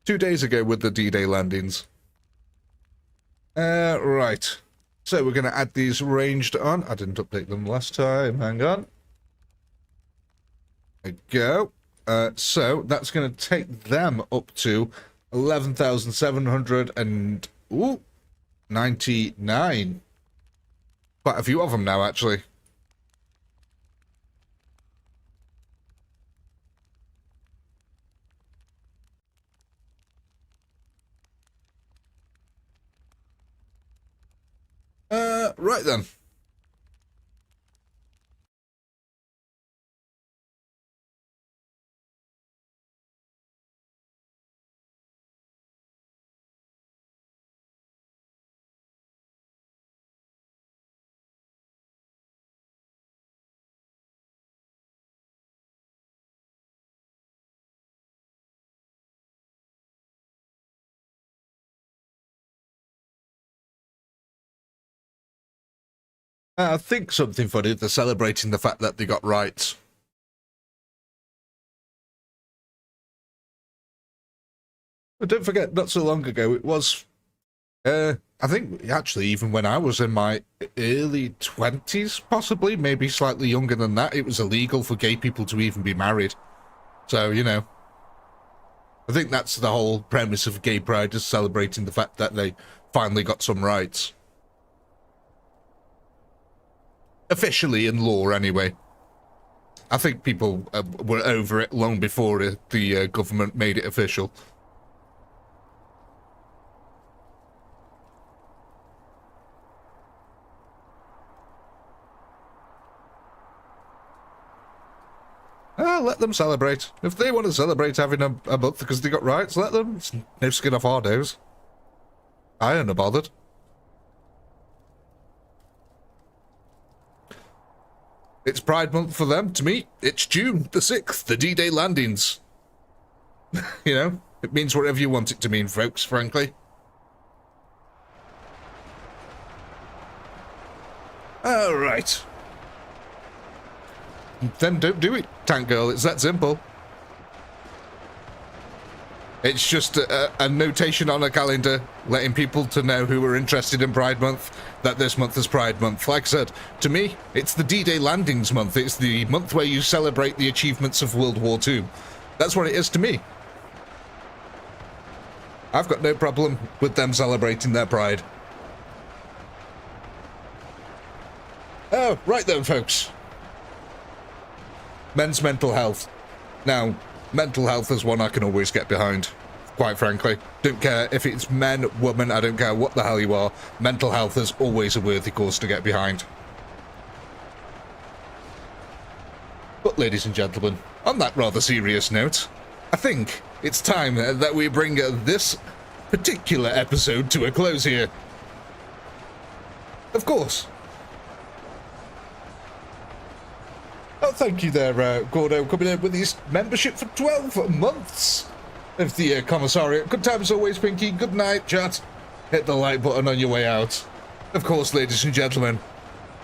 2 days ago with the D-Day landings. Right. So we're going to add these ranged on. I didn't update them last time. Hang on. There we go. So that's going to take them up to 11,799. Quite a few of them now, actually. Right then. I think something funny, they're celebrating the fact that they got rights. But don't forget, not so long ago, it was, I think, actually, even when I was in my early 20s, possibly, maybe slightly younger than that, it was illegal for gay people to even be married. So, you know, I think that's the whole premise of Gay Pride, is celebrating the fact that they finally got some rights. Officially in law, anyway. I think people were over it long before the government made it official. Let them celebrate. If they want to celebrate having a month because they got rights, let them. It's no skin off our nose. I ain't bothered. It's Pride Month for them. To me, it's June the 6th, the D-Day landings. You know, it means whatever you want it to mean, folks, frankly. All right. Then don't do it, Tank Girl. It's that simple. It's just a notation on a calendar, letting people to know who are interested in Pride Month, that this month is Pride Month. Like I said, to me, it's the D-Day landings month. It's the month where you celebrate the achievements of World War II. That's what it is to me. I've got no problem with them celebrating their pride. Oh, right then, folks. Men's mental health. Now, mental health is one I can always get behind, quite frankly. Don't care if it's men, woman, I don't care what the hell you are. Mental health is always a worthy cause to get behind. But ladies and gentlemen, on that rather serious note, I think it's time that we bring this particular episode to a close here. Of course. Oh, thank you there, Gordo, coming in with his membership for 12 months of the commissariat. Good times always, Pinky. Good night, chat. Hit the like button on your way out. Of course, ladies and gentlemen,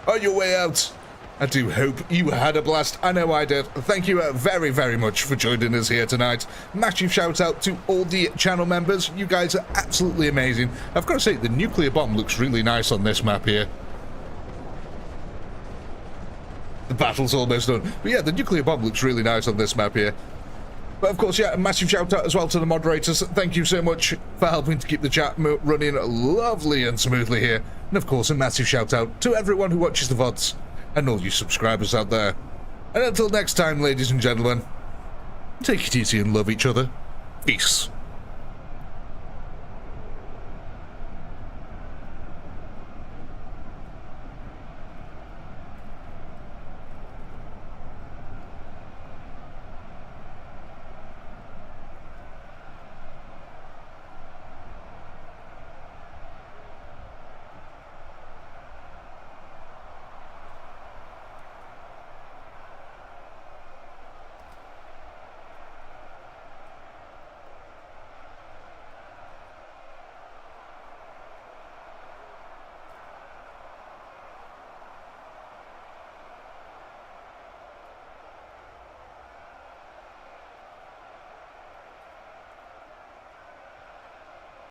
on your way out, I do hope you had a blast. I know I did. Thank you very, very much for joining us here tonight. Massive shout out to all the channel members. You guys are absolutely amazing. I've got to say, the nuclear bomb looks really nice on this map here. The battle's almost done. But yeah, the nuclear bomb looks really nice on this map here. But of course, yeah, a massive shout out as well to the moderators. Thank you so much for helping to keep the chat running lovely and smoothly here. And of course, a massive shout out to everyone who watches the VODs and all you subscribers out there. And until next time, ladies and gentlemen, take it easy and love each other. Peace.